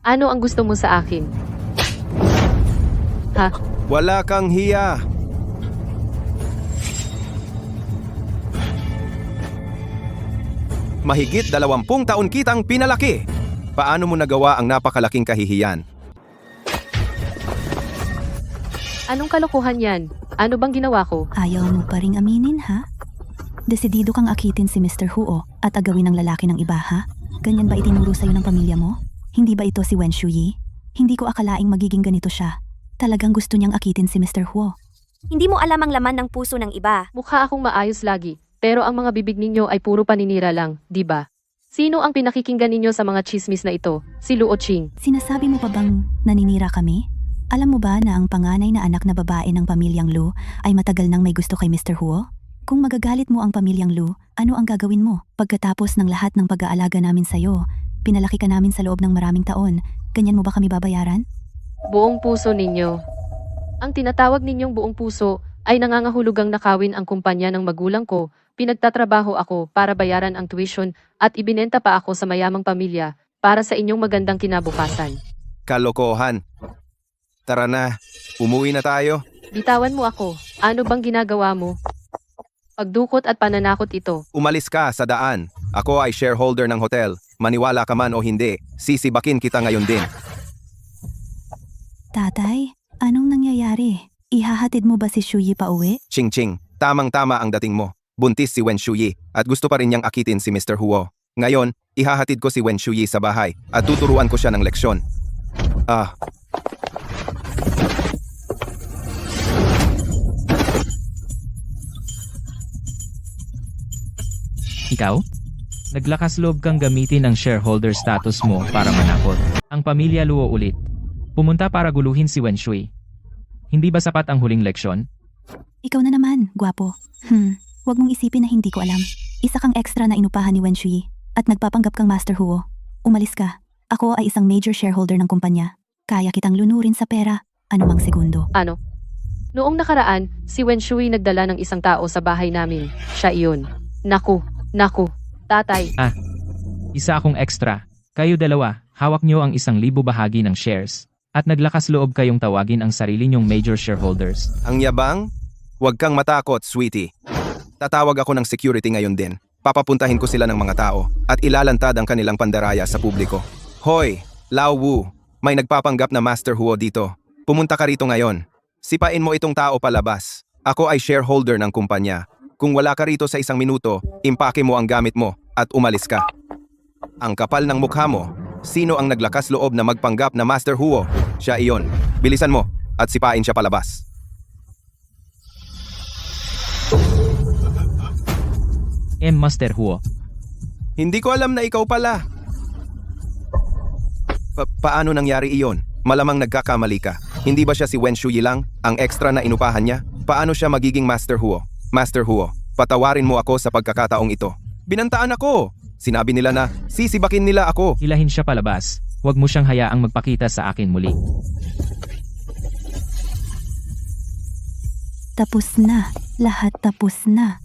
Ano ang gusto mo sa akin? Ha? Wala kang hiya. Mahigit 20 taon kitang pinalaki. Paano mo nagawa ang napakalaking kahihiyan? Anong kalokohan yan? Ano bang ginawa ko? Ayaw mo pa ring aminin, ha? Desidido kang akitin si Mr. Huo at agawin ng lalaki ng iba, ha? Ganyan ba itinuro sa'yo ng pamilya mo? Hindi ba ito si Wen Shuyi? Hindi ko akalaing magiging ganito siya. Talagang gusto niyang akitin si Mr. Huo. Hindi mo alam ang laman ng puso ng iba. Mukha akong maayos lagi, pero ang mga bibig ninyo ay puro paninira lang, di ba? Sino ang pinakikinggan ninyo sa mga chismis na ito? Si Luo Ching. Sinasabi mo pa bang naninira kami? Alam mo ba na ang panganay na anak na babae ng pamilyang Lu ay matagal nang may gusto kay Mr. Huo? Kung magagalit mo ang pamilyang Lu, ano ang gagawin mo? Pagkatapos ng lahat ng pag-aalaga namin sa'yo, pinalaki ka namin sa loob ng maraming taon, ganyan mo ba kami babayaran? Buong puso ninyo. Ang tinatawag ninyong buong puso ay nangangahulugang nakawin ang kumpanya ng magulang ko, pinagtatrabaho ako para bayaran ang tuition at ibinenta pa ako sa mayamang pamilya para sa inyong magandang kinabukasan. Kalokohan. Tara na, umuwi na tayo. Bitawan mo ako. Ano bang ginagawa mo? Pagdukot at pananakot ito. Umalis ka sa daan. Ako ay shareholder ng hotel. Maniwala ka man o hindi, sisibakin kita ngayon din. Tatay, anong nangyayari? Ihahatid mo ba si Shuyi pa uwi? Ching Ching, tamang-tama ang dating mo. Buntis si Wen Shuyi at gusto pa rin niyang akitin si Mr. Huo. Ngayon, ihahatid ko si Wen Shuyi sa bahay at tuturuan ko siya ng leksyon. Ikaw? Naglakas loob kang gamitin ang shareholder status mo para manakot ang pamilya Luo ulit. Pumunta para guluhin si Wen Shui. Hindi ba sapat ang huling leksyon? Ikaw na naman, gwapo. Huwag mong isipin na hindi ko alam. Isa kang extra na inupahan ni Wen Shui at nagpapanggap kang Master Huo. Umalis ka. Ako ay isang major shareholder ng kumpanya. Kaya kitang lunurin sa pera, anumang segundo. Ano? Noong nakaraan, si Wen Shui nagdala ng isang tao sa bahay namin. Siya iyon. Naku, tatay. Isa akong extra. Kayo dalawa, hawak nyo ang 1,000 bahagi ng shares. At naglakas loob kayong tawagin ang sarili nyong major shareholders. Ang yabang? Huwag kang matakot, sweetie. Tatawag ako ng security ngayon din. Papapuntahin ko sila ng mga tao at ilalantad ang kanilang pandaraya sa publiko. Hoy, Lao Wu, may nagpapanggap na Master Huo dito. Pumunta ka rito ngayon. Sipain mo itong tao palabas. Ako ay shareholder ng kumpanya. Kung wala ka rito sa 1 minuto, impake mo ang gamit mo at umalis ka. Ang kapal ng mukha mo, Sino ang naglakas loob na magpanggap na Master Huo? Siya iyon. Bilisan mo at sipain siya palabas. Master Huo. Hindi ko alam na ikaw pala. Paano nangyari iyon? Malamang nagkakamali ka. Hindi ba siya si Wen Shuyi lang, ang extra na inupahan niya? Paano siya magiging Master Huo? Master Huo, patawarin mo ako sa pagkakataong ito. Binantaan ako! Sinabi nila na sisibakin nila ako. Hilahin siya palabas. Huwag mo siyang hayaang magpakita sa akin muli. Tapos na. Lahat tapos na.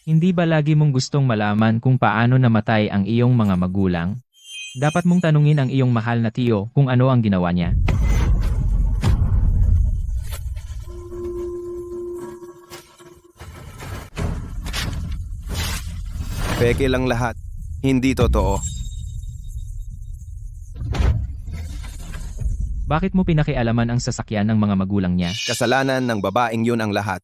Hindi ba lagi mong gustong malaman kung paano namatay ang iyong mga magulang? Dapat mong tanungin ang iyong mahal na tiyo kung ano ang ginawa niya. Peke lang lahat. Hindi totoo. Bakit mo pinakialaman ang sasakyan ng mga magulang niya? Kasalanan ng babaeng yun ang lahat.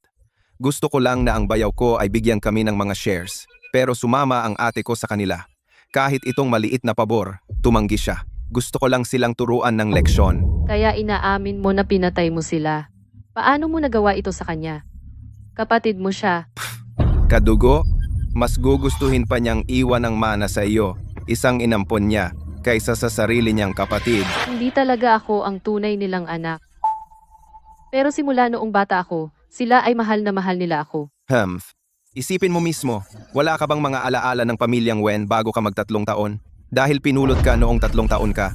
Gusto ko lang na ang bayaw ko ay bigyan kami ng mga shares. Pero sumama ang ate ko sa kanila. Kahit itong maliit na pabor, tumanggi siya. Gusto ko lang silang turuan ng leksyon. Kaya inaamin mo na pinatay mo sila. Paano mo nagawa ito sa kanya? Kapatid mo siya. Kadugo, mas gugustuhin pa niyang iwan ng mana sa iyo, isang inampon niya, kaysa sa sarili niyang kapatid. Hindi talaga ako ang tunay nilang anak. Pero simula noong bata ako, sila ay mahal na mahal nila ako. Isipin mo mismo, wala ka bang mga alaala ng pamilyang Wen bago ka mag-3 taon? Dahil pinulot ka noong 3 taon ka.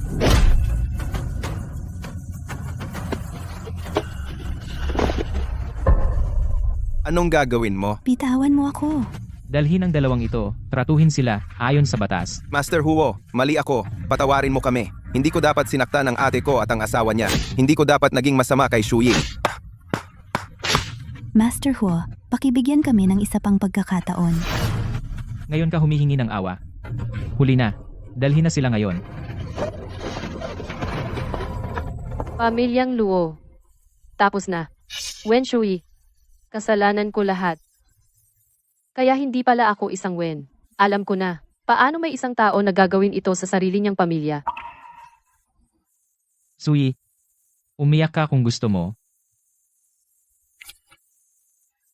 Anong gagawin mo? Bitawan mo ako. Dalhin ang dalawang ito, tratuhin sila ayon sa batas. Master Huo, mali ako. Patawarin mo kami. Hindi ko dapat sinaktan ang ate ko at ang asawa niya. Hindi ko dapat naging masama kay Shuyi. Master Huo, pakibigyan kami ng isa pang pagkakataon. Ngayon ka humihingi ng awa. Huli na. Dalhin na sila ngayon. Pamilyang Luo. Tapos na. Wen Shui. Kasalanan ko lahat. Kaya hindi pala ako isang Wen. Alam ko na. Paano may isang tao na gagawin ito sa sarili niyang pamilya? Sui, umiyak ka kung gusto mo.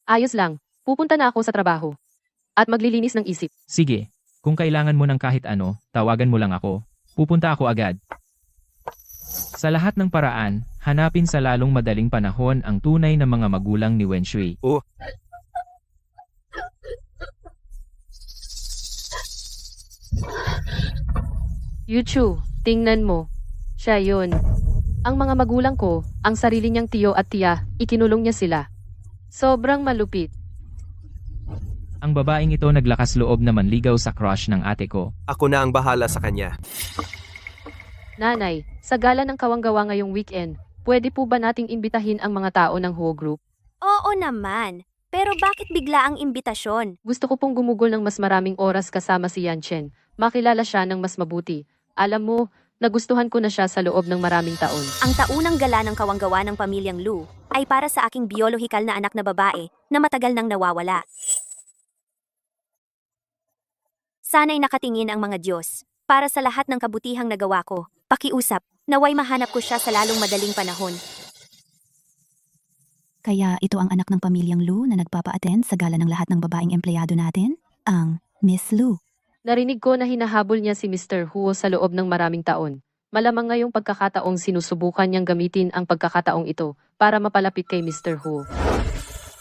Ayos lang. Pupunta na ako sa trabaho. At maglilinis ng isip. Sige, kung kailangan mo ng kahit ano, tawagan mo lang ako. Pupunta ako agad. Sa lahat ng paraan, hanapin sa lalong madaling panahon ang tunay na mga magulang ni Wen Shui. Yuchu, tingnan mo. Siya yun. Ang mga magulang ko, ang sarili niyang tiyo at tiya, ikinulong niya sila. Sobrang malupit. Ang babaeng ito naglakas loob na manligaw sa crush ng ate ko. Ako na ang bahala sa kanya. Nanay, sa gala ng kawanggawa ngayong weekend, pwede po ba nating imbitahin ang mga tao ng Huo Group? Oo naman. Pero bakit bigla ang imbitasyon? Gusto ko pong gumugol ng mas maraming oras kasama si Yan Chen. Makilala siya ng mas mabuti. Alam mo, nagustuhan ko na siya sa loob ng maraming taon. Ang taunang gala ng kawanggawa ng pamilyang Lu ay para sa aking biolohikal na anak na babae na matagal nang nawawala. Sana'y nakatingin ang mga Diyos para sa lahat ng kabutihang nagawa ko. Pakiusap, naway mahanap ko siya sa lalong madaling panahon. Kaya ito ang anak ng pamilyang Lu na nagpapa-attend sa gala ng lahat ng babaeng empleyado natin? Ang Miss Lu. Narinig ko na hinahabol niya si Mr. Huo sa loob ng maraming taon. Malamang ngayong pagkakataong sinusubukan niyang gamitin ang pagkakataong ito para mapalapit kay Mr. Huo.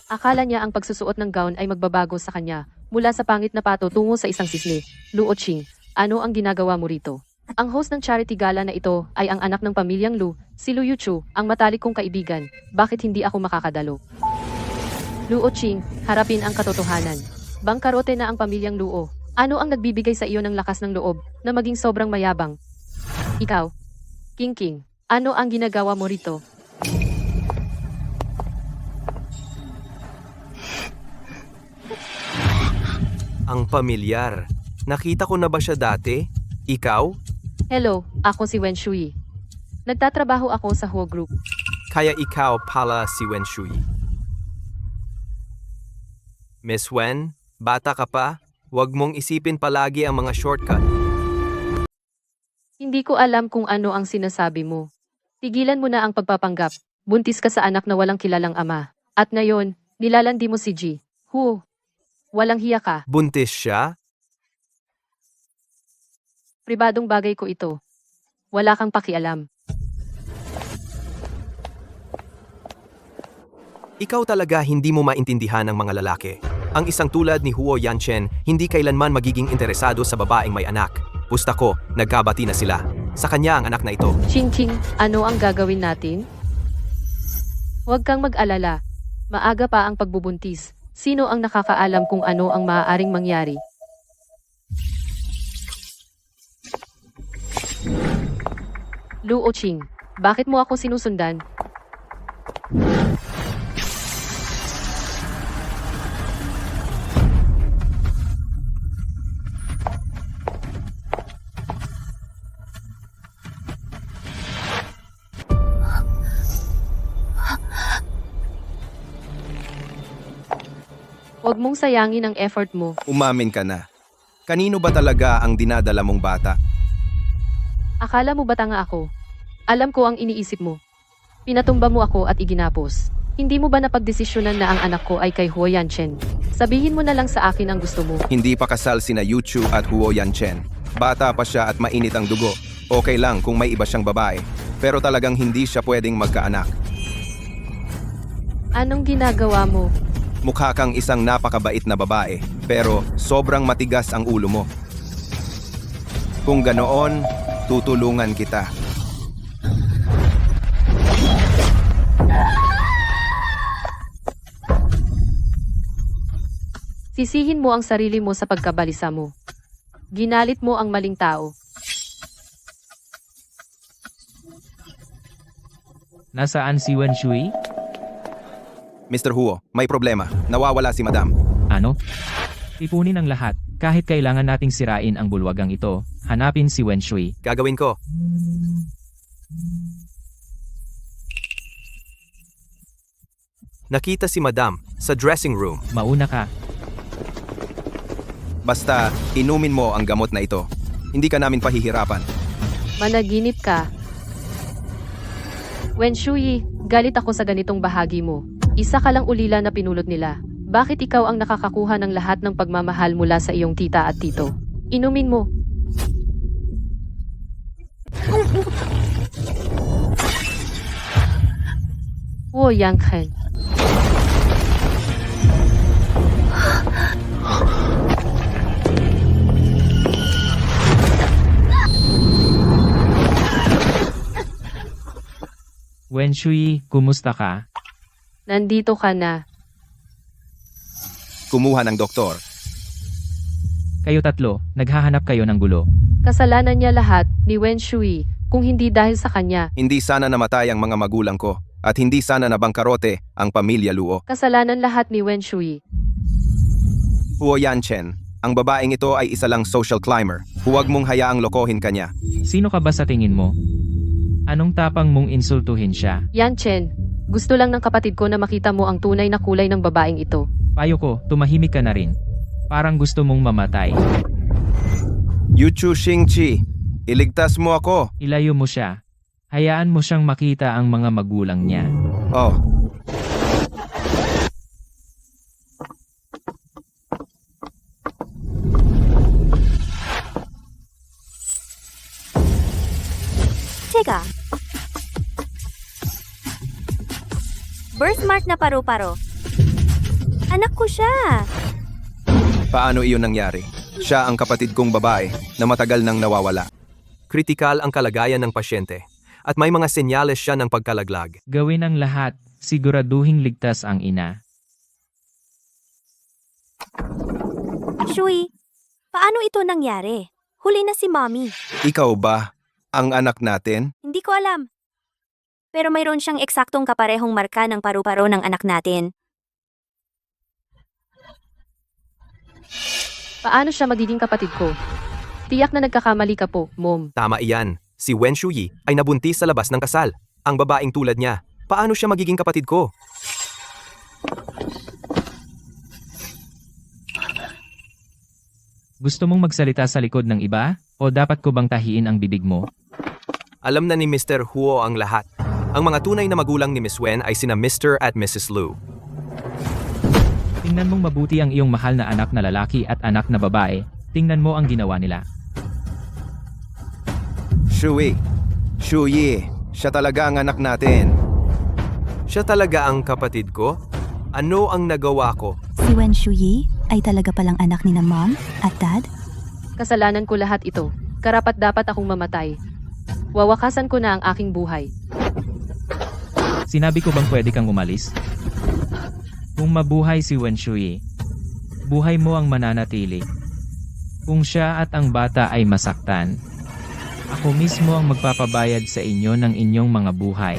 Akala niya ang pagsusuot ng gown ay magbabago sa kanya mula sa pangit na pato tungo sa isang sisne. Luo Ching, ano ang ginagawa mo rito? Ang host ng charity gala na ito ay ang anak ng pamilyang Lu, si Lu Yuchu, ang matalik kong kaibigan. Bakit hindi ako makakadalo? Luo Ching, harapin ang katotohanan. Bangkarote na ang pamilyang Luo. Ano ang nagbibigay sa iyo ng lakas ng loob na maging sobrang mayabang? Ikaw, King King, ano ang ginagawa mo rito? Ang pamilyar. Nakita ko na ba siya dati? Ikaw? Hello, ako si Wen Shui. Nagtatrabaho ako sa Huo Group. Kaya ikaw pala si Wen Shui. Miss Wen, bata ka pa? Huwag mong isipin palagi ang mga shortcut. Hindi ko alam kung ano ang sinasabi mo. Tigilan mo na ang pagpapanggap. Buntis ka sa anak na walang kilalang ama. At ngayon, nilalandi mo si G. Walang hiya ka. Buntis siya? Pribadong bagay ko ito. Wala kang pakialam. Ikaw talaga hindi mo maintindihan ang mga lalaki. Ang isang tulad ni Huo Yanchen hindi kailanman magiging interesado sa babaeng may anak. Pusta ko, nagkabati na sila. Sa kanya ang anak na ito. Ching-ching, ano ang gagawin natin? Huwag kang mag-alala. Maaga pa ang pagbubuntis. Sino ang nakakaalam kung ano ang maaaring mangyari? Luo Ching, bakit mo ako sinusundan? Huwag mong sayangin ang effort mo. Umamin ka na. Kanino ba talaga ang dinadala mong bata? Akala mo ba tanga ako? Alam ko ang iniisip mo. Pinatumba mo ako at iginapos. Hindi mo ba napagdesisyonan na ang anak ko ay kay Huo Yanchen? Sabihin mo na lang sa akin ang gusto mo. Hindi pa kasal sina Yuchu at Huo Yanchen. Bata pa siya at mainit ang dugo. Okay lang kung may iba siyang babae. Pero talagang hindi siya pwedeng magkaanak. Anong ginagawa mo? Mukha kang isang napakabait na babae, pero sobrang matigas ang ulo mo. Kung ganoon, tutulungan kita. Sisihin mo ang sarili mo sa pagkabalisa mo. Ginalit mo ang maling tao. Nasaan si Wen Shui? Mr. Huo, may problema. Nawawala si Madam. Ano? Ipunin ang lahat. Kahit kailangan nating sirain ang bulwagang ito, hanapin si Wen Shui. Gagawin ko. Nakita si Madam sa dressing room. Mauna ka. Basta, inumin mo ang gamot na ito. Hindi ka namin pahihirapan. Managinip ka. Wen Shui, galit ako sa ganitong bahagi mo. Isa ka lang ulila na pinulot nila. Bakit ikaw ang nakakakuha ng lahat ng pagmamahal mula sa iyong tita at tito? Inumin mo. Huo Yanchen. Wen Shui, kumusta ka? Nandito ka na. Kumuha ng doktor. Kayo tatlo, naghahanap kayo ng gulo. Kasalanan niya lahat, ni Wen Shui, kung hindi dahil sa kanya. Hindi sana namatay ang mga magulang ko. At hindi sana nabangkarote ang pamilya Luo. Kasalanan lahat ni Wen Shui. Huo Yanchen, ang babaeng ito ay isa lang social climber. Huwag mong hayaang lokohin kanya. Sino ka ba sa tingin mo? Anong tapang mong insultuhin siya? Yanchen, gusto lang ng kapatid ko na makita mo ang tunay na kulay ng babaeng ito. Payo ko, tumahimik ka na rin. Parang gusto mong mamatay. Yuchu Xingqi, iligtas mo ako. Ilayo mo siya. Hayaan mo siyang makita ang mga magulang niya. Oh, Teka. Birthmark na paru-paro. Anak ko siya. paano iyon nangyari? Siya ang kapatid kong babae na matagal nang nawawala. Kritikal ang kalagayan ng pasyente at may mga senyales siya ng pagkalaglag. Gawin ang lahat, siguraduhing ligtas ang ina. Shui, paano ito nangyari? Huli na si Mommy. Ikaw ba ang anak natin? Hindi ko alam. Pero mayroon siyang eksaktong kaparehong marka ng paru-paro ng anak natin. Paano siya magiging kapatid ko? Tiyak na nagkakamali ka po, Mom. Tama iyan. Si Wen Shuyi ay nabuntis sa labas ng kasal. Ang babaeng tulad niya. Paano siya magiging kapatid ko? Gusto mong magsalita sa likod ng iba? O dapat ko bang tahiin ang bibig mo? Alam na ni Mr. Huo ang lahat. Ang mga tunay na magulang ni Miss Wen ay sina Mr. at Mrs. Lu. Tingnan mong mabuti ang iyong mahal na anak na lalaki at anak na babae. Tingnan mo ang ginawa nila. Shuyi, siya talaga ang anak natin. Siya talaga ang kapatid ko? Ano ang nagawa ko? Si Wen Shuyi ay talaga palang anak ni na mom at dad? Kasalanan ko lahat ito. Karapat dapat akong mamatay. Wawakasan ko na ang aking buhay. Sinabi ko bang pwede kang umalis? Kung mabuhay si Wen Shuyi, buhay mo ang mananatili. Kung siya at ang bata ay masaktan, ako mismo ang magpapabayad sa inyo ng inyong mga buhay.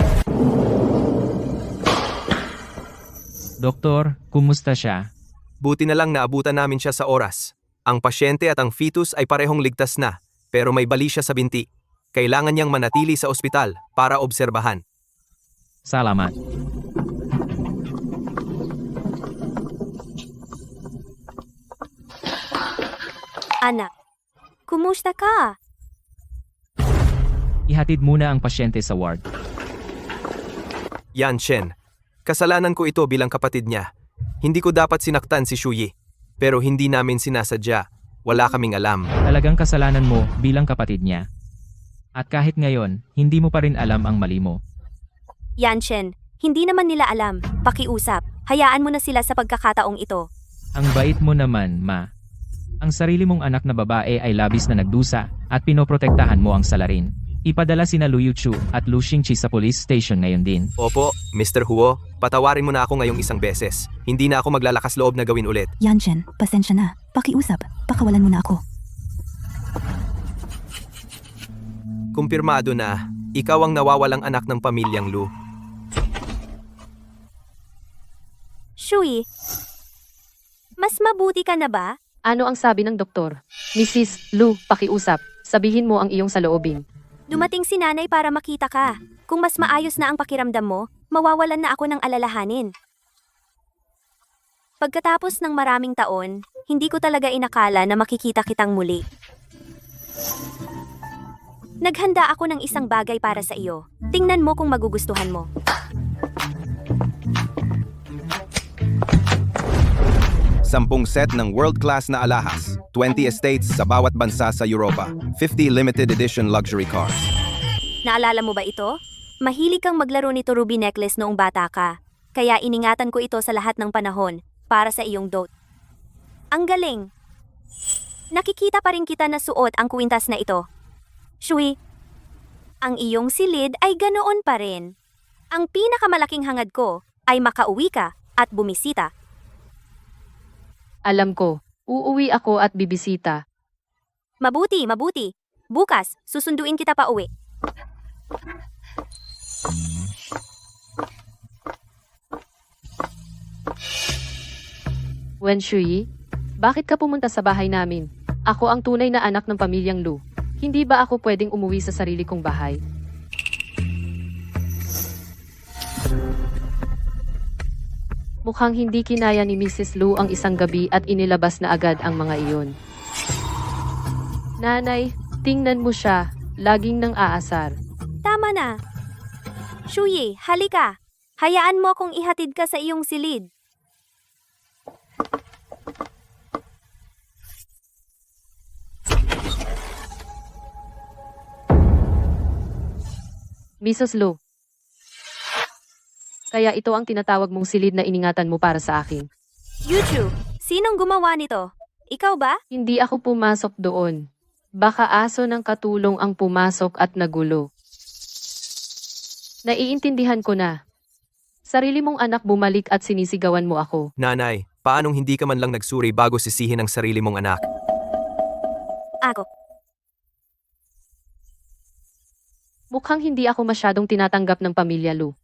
Doktor, kumusta siya? Buti na lang naabutan namin siya sa oras. Ang pasyente at ang fetus ay parehong ligtas na, pero may bali siya sa binti. Kailangan niyang manatili sa ospital para obserbahan. Salamat. Anak, kumusta ka? Ihatid muna ang pasyente sa ward. Yan Shen. Kasalanan ko ito bilang kapatid niya. Hindi ko dapat sinaktan si Shuyi. Pero hindi namin sinasadya. Wala kaming alam. Talagang kasalanan mo bilang kapatid niya. At kahit ngayon, hindi mo pa rin alam ang mali mo. Yanshen, hindi naman nila alam. Pakiusap. Hayaan mo na sila sa pagkakataong ito. Ang bait mo naman, ma. Ang sarili mong anak na babae ay labis na nagdusa at pinoprotektahan mo ang salarin. Ipadala sina Lu Yuchu at Lu Xingqi sa police station ngayon din. Opo, Mr. Huo, patawarin mo na ako ngayong isang beses. Hindi na ako maglalakas loob na gawin ulit. Yanshen, pasensya na. Pakiusap, pakawalan mo na ako. Kumpirmado na, ikaw ang nawawalang anak ng pamilyang Lu. Shuyi, mas mabuti ka na ba? Ano ang sabi ng doktor? Mrs. Lu, pakiusap. Sabihin mo ang iyong saloobin. Dumating si nanay para makita ka. Kung mas maayos na ang pakiramdam mo, mawawalan na ako ng alalahanin. Pagkatapos ng maraming taon, hindi ko talaga inakala na makikita kitang muli. Naghanda ako ng isang bagay para sa iyo. Tingnan mo kung magugustuhan mo. Sampung set ng world-class na alahas, 20 estates sa bawat bansa sa Europa, 50 limited edition luxury cars. Naalala mo ba ito? Mahilig kang maglaro nito ruby necklace noong bata ka. Kaya iningatan ko ito sa lahat ng panahon para sa iyong dote. Ang galing! Nakikita pa rin kita na suot ang kwintas na ito. Shui, ang iyong silid ay ganoon pa rin. Ang pinakamalaking hangad ko ay makauwi ka at bumisita. Alam ko, uuwi ako at bibisita. Mabuti, mabuti. Bukas, susunduin kita pa uwi. Wen Shuyi, bakit ka pumunta sa bahay namin? Ako ang tunay na anak ng pamilyang Lu. Hindi ba ako pwedeng umuwi sa sarili kong bahay? Mukhang hindi kinaya ni Mrs. Lu ang isang gabi at inilabas na agad ang mga iyon. Nanay, tingnan mo siya. Laging nang aasar. Tama na. Shuyi, halika. Hayaan mo akong ihatid ka sa iyong silid. Mrs. Lu. Kaya ito ang tinatawag mong silid na iningatan mo para sa akin. Yuchu, sinong gumawa nito? Ikaw ba? Hindi ako pumasok doon. Baka aso ng katulong ang pumasok at nagulo. Naiintindihan ko na. Sarili mong anak bumalik at sinisigawan mo ako. Nanay, paanong hindi ka man lang nagsuri bago sisihin ang sarili mong anak? Ako. Mukhang hindi ako masyadong tinatanggap ng pamilya Lu.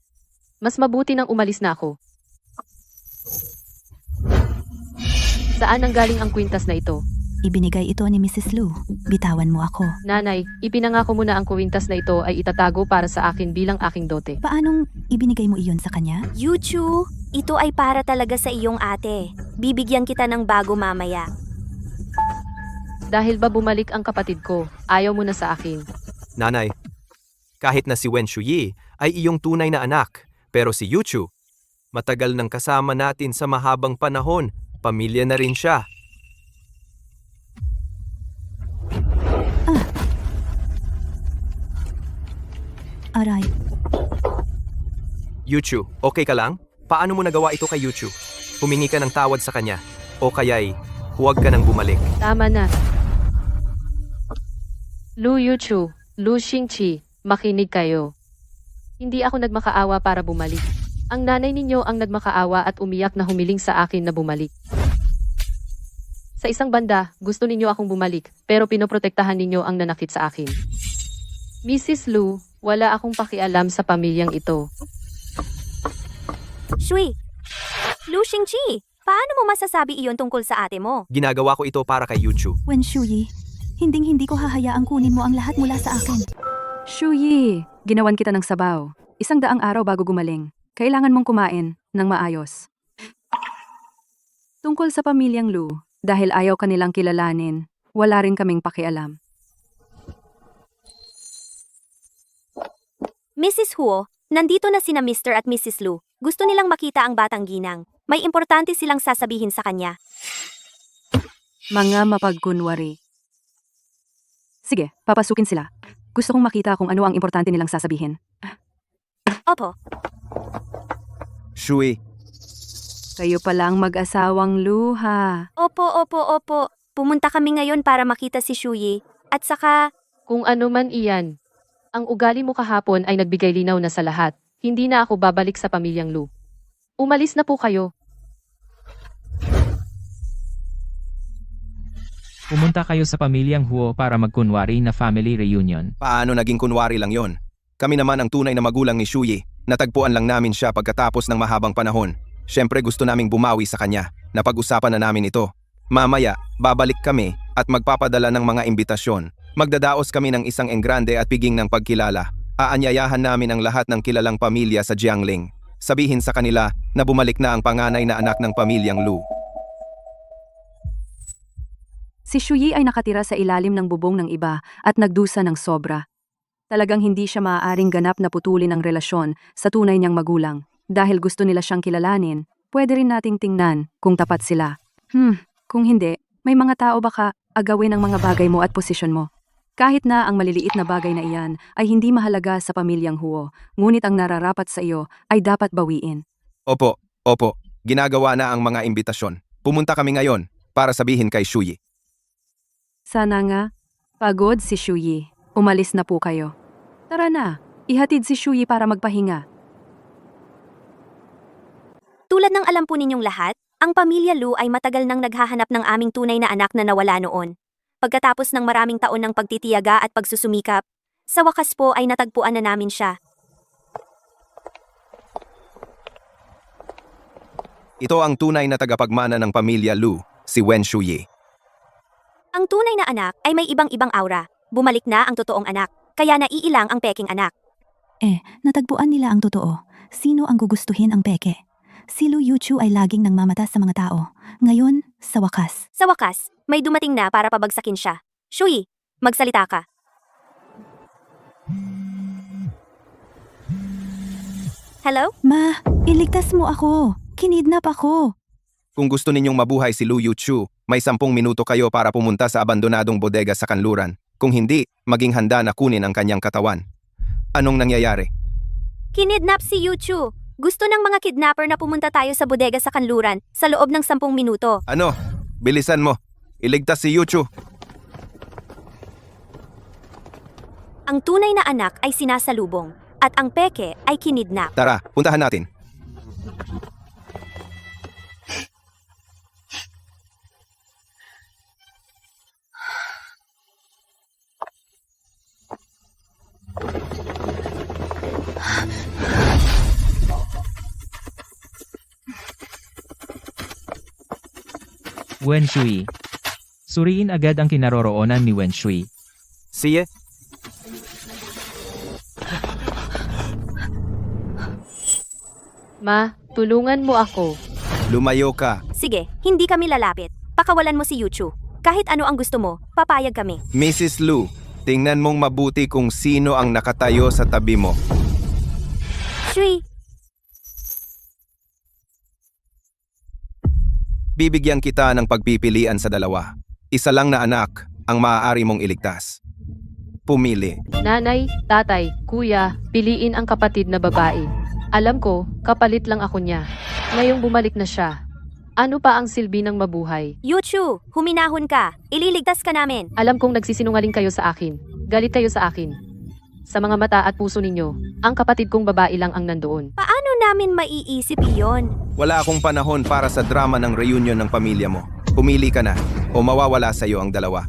Mas mabuti nang umalis na ako. Saan ang galing ang kwintas na ito? Ibinigay ito ni Mrs. Lu. Bitawan mo ako. Nanay, ipinangako mo na ang kwintas na ito ay itatago para sa akin bilang aking dote. Paanong ibinigay mo iyon sa kanya? Yuchu, ito ay para talaga sa iyong ate. Bibigyan kita ng bago mamaya. Dahil ba bumalik ang kapatid ko, ayaw mo na sa akin. Nanay, kahit na si Wen Shuyi ay iyong tunay na anak, pero si Yuchu, matagal nang kasama natin sa mahabang panahon, pamilya na rin siya. Aray, Yuchu, okay ka lang? Paano mo nagawa ito kay Yuchu? Humingi ka ng tawad sa kanya, o kaya'y huwag ka nang bumalik. Tama na. Lu Yuchu, Lu Xingqi, makinig kayo. Hindi ako nagmakaawa para bumalik. Ang nanay ninyo ang nagmakaawa at umiyak na humiling sa akin na bumalik. Sa isang banda, gusto ninyo akong bumalik, pero pinoprotektahan ninyo ang nanakit sa akin. Mrs. Lu, wala akong pakialam sa pamilyang ito. Shui! Lu Xingqi, paano mo masasabi iyon tungkol sa ate mo? Ginagawa ko ito para kay Yuchu. Wen Shuyi, hindi ko hahayaang kunin mo ang lahat mula sa akin. Shuyi, ginawan kita ng sabaw. 100 araw bago gumaling. Kailangan mong kumain ng maayos. Tungkol sa pamilyang Lu, dahil ayaw kanilang kilalanin, wala rin kaming pakialam. Mrs. Huo, nandito na sina Mr. at Mrs. Lu. Gusto nilang makita ang batang ginang. May importante silang sasabihin sa kanya. Mga mapagkunwari. Sige, papasukin sila. Gusto kong makita kung ano ang importante nilang sasabihin. Opo, Shui, Kayo palang mag-asawang luha. opo. Pumunta kami ngayon para makita si Shuyi. At saka, Kung ano man iyan, ang ugali mo kahapon ay nagbigay linaw na sa lahat. Hindi na ako babalik sa pamilyang Lu. Umalis na po kayo. Pumunta kayo sa pamilyang Huo para magkunwari na family reunion. paano naging kunwari lang yon? Kami naman ang tunay na magulang ni Shuyi. Natagpuan lang namin siya pagkatapos ng mahabang panahon. Siyempre gusto naming bumawi sa kanya. Napag-usapan na namin ito. Mamaya, babalik kami at magpapadala ng mga imbitasyon. Magdadaos kami ng isang enggrande at piging ng pagkilala. Aanyayahan namin ang lahat ng kilalang pamilya sa Jiangling. Sabihin sa kanila na bumalik na ang panganay na anak ng pamilyang Lu. Si Shuyi ay nakatira sa ilalim ng bubong ng iba at nagdusa ng sobra. Talagang hindi siya maaaring ganap na putulin ang relasyon sa tunay niyang magulang. Dahil gusto nila siyang kilalanin, pwede rin nating tingnan kung tapat sila. Kung hindi, may mga tao baka agawin ang mga bagay mo at posisyon mo. Kahit na ang maliliit na bagay na iyan ay hindi mahalaga sa pamilyang Huo, ngunit ang nararapat sa iyo ay dapat bawiin. Opo. Ginagawa na ang mga imbitasyon. Pumunta kami ngayon para sabihin kay Shuyi. Sana nga, pagod si Shuyi. Umalis na po kayo. Tara na, ihatid si Shuyi para magpahinga. tulad ng alam po ninyong lahat, ang pamilya Lu ay matagal nang naghahanap ng aming tunay na anak na nawala noon. Pagkatapos ng maraming taon ng pagtitiyaga at pagsusumikap, sa wakas po ay natagpuan na namin siya. Ito ang tunay na tagapagmana ng pamilya Lu, si Wen Shuyi. Ang tunay na anak ay may ibang-ibang aura. Bumalik na ang totoong anak, kaya naiilang ang peking anak. Natagpuan nila ang totoo. Sino ang gugustuhin ang peke? Si Lu Yuchu ay laging nangmamata sa mga tao. Ngayon, sa wakas. Sa wakas, may dumating na para pabagsakin siya. Shuyi, magsalita ka. Hello? Ma, iligtas mo ako. Kinidnap ako. Kung gusto ninyong mabuhay si Lu Yuchu, may 10 minuto kayo para pumunta sa abandonadong bodega sa kanluran. Kung hindi, maging handa na kunin ang kanyang katawan. Anong nangyayari? Kinidnap si Yuchu. Gusto ng mga kidnapper na pumunta tayo sa bodega sa kanluran sa loob ng 10 minuto. Ano? Bilisan mo. Iligtas si Yuchu. Ang tunay na anak ay sinasalubong at ang peke ay kinidnap. Tara, puntahan natin. Wen Shui. Suriin agad ang kinaroroonan ni Wen Shui. Siye, Ma, tulungan mo ako. Lumayo ka. Sige, hindi kami lalapit. Pakawalan mo si Yuchu. Kahit ano ang gusto mo, papayag kami. Mrs. Lu, tingnan mong mabuti kung sino ang nakatayo sa tabi mo. Shui, Bibigyan kita ng pagpipilian sa dalawa. Isa lang na anak ang maaari mong iligtas. Pumili. Nanay, tatay, kuya, piliin ang kapatid na babae. Alam ko, kapalit lang ako niya. Ngayong bumalik na siya. Ano pa ang silbi ng mabuhay? Yuchu, huminahon ka. Ililigtas ka namin. Alam kong nagsisinungaling kayo sa akin. Galit kayo sa akin. Sa mga mata at puso ninyo, ang kapatid kong babae lang ang nandoon. Paano namin maiisip iyon? Wala akong panahon para sa drama ng reunion ng pamilya mo. Pumili ka na o mawawala sa iyo ang dalawa.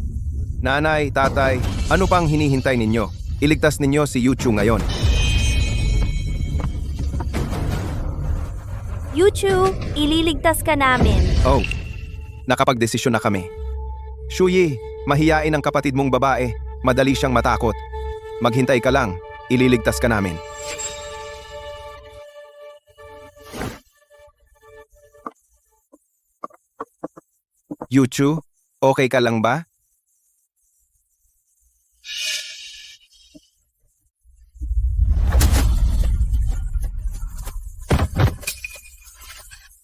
Nanay, tatay, ano pang hinihintay ninyo? Iligtas ninyo si Yuchu ngayon. Yuchu, ililigtas ka namin. Oh, nakapagdesisyon na kami. Shuyi, mahiyain ang kapatid mong babae. Madali siyang matakot. Maghintay ka lang, ililigtas ka namin. Yuchu, okay ka lang ba?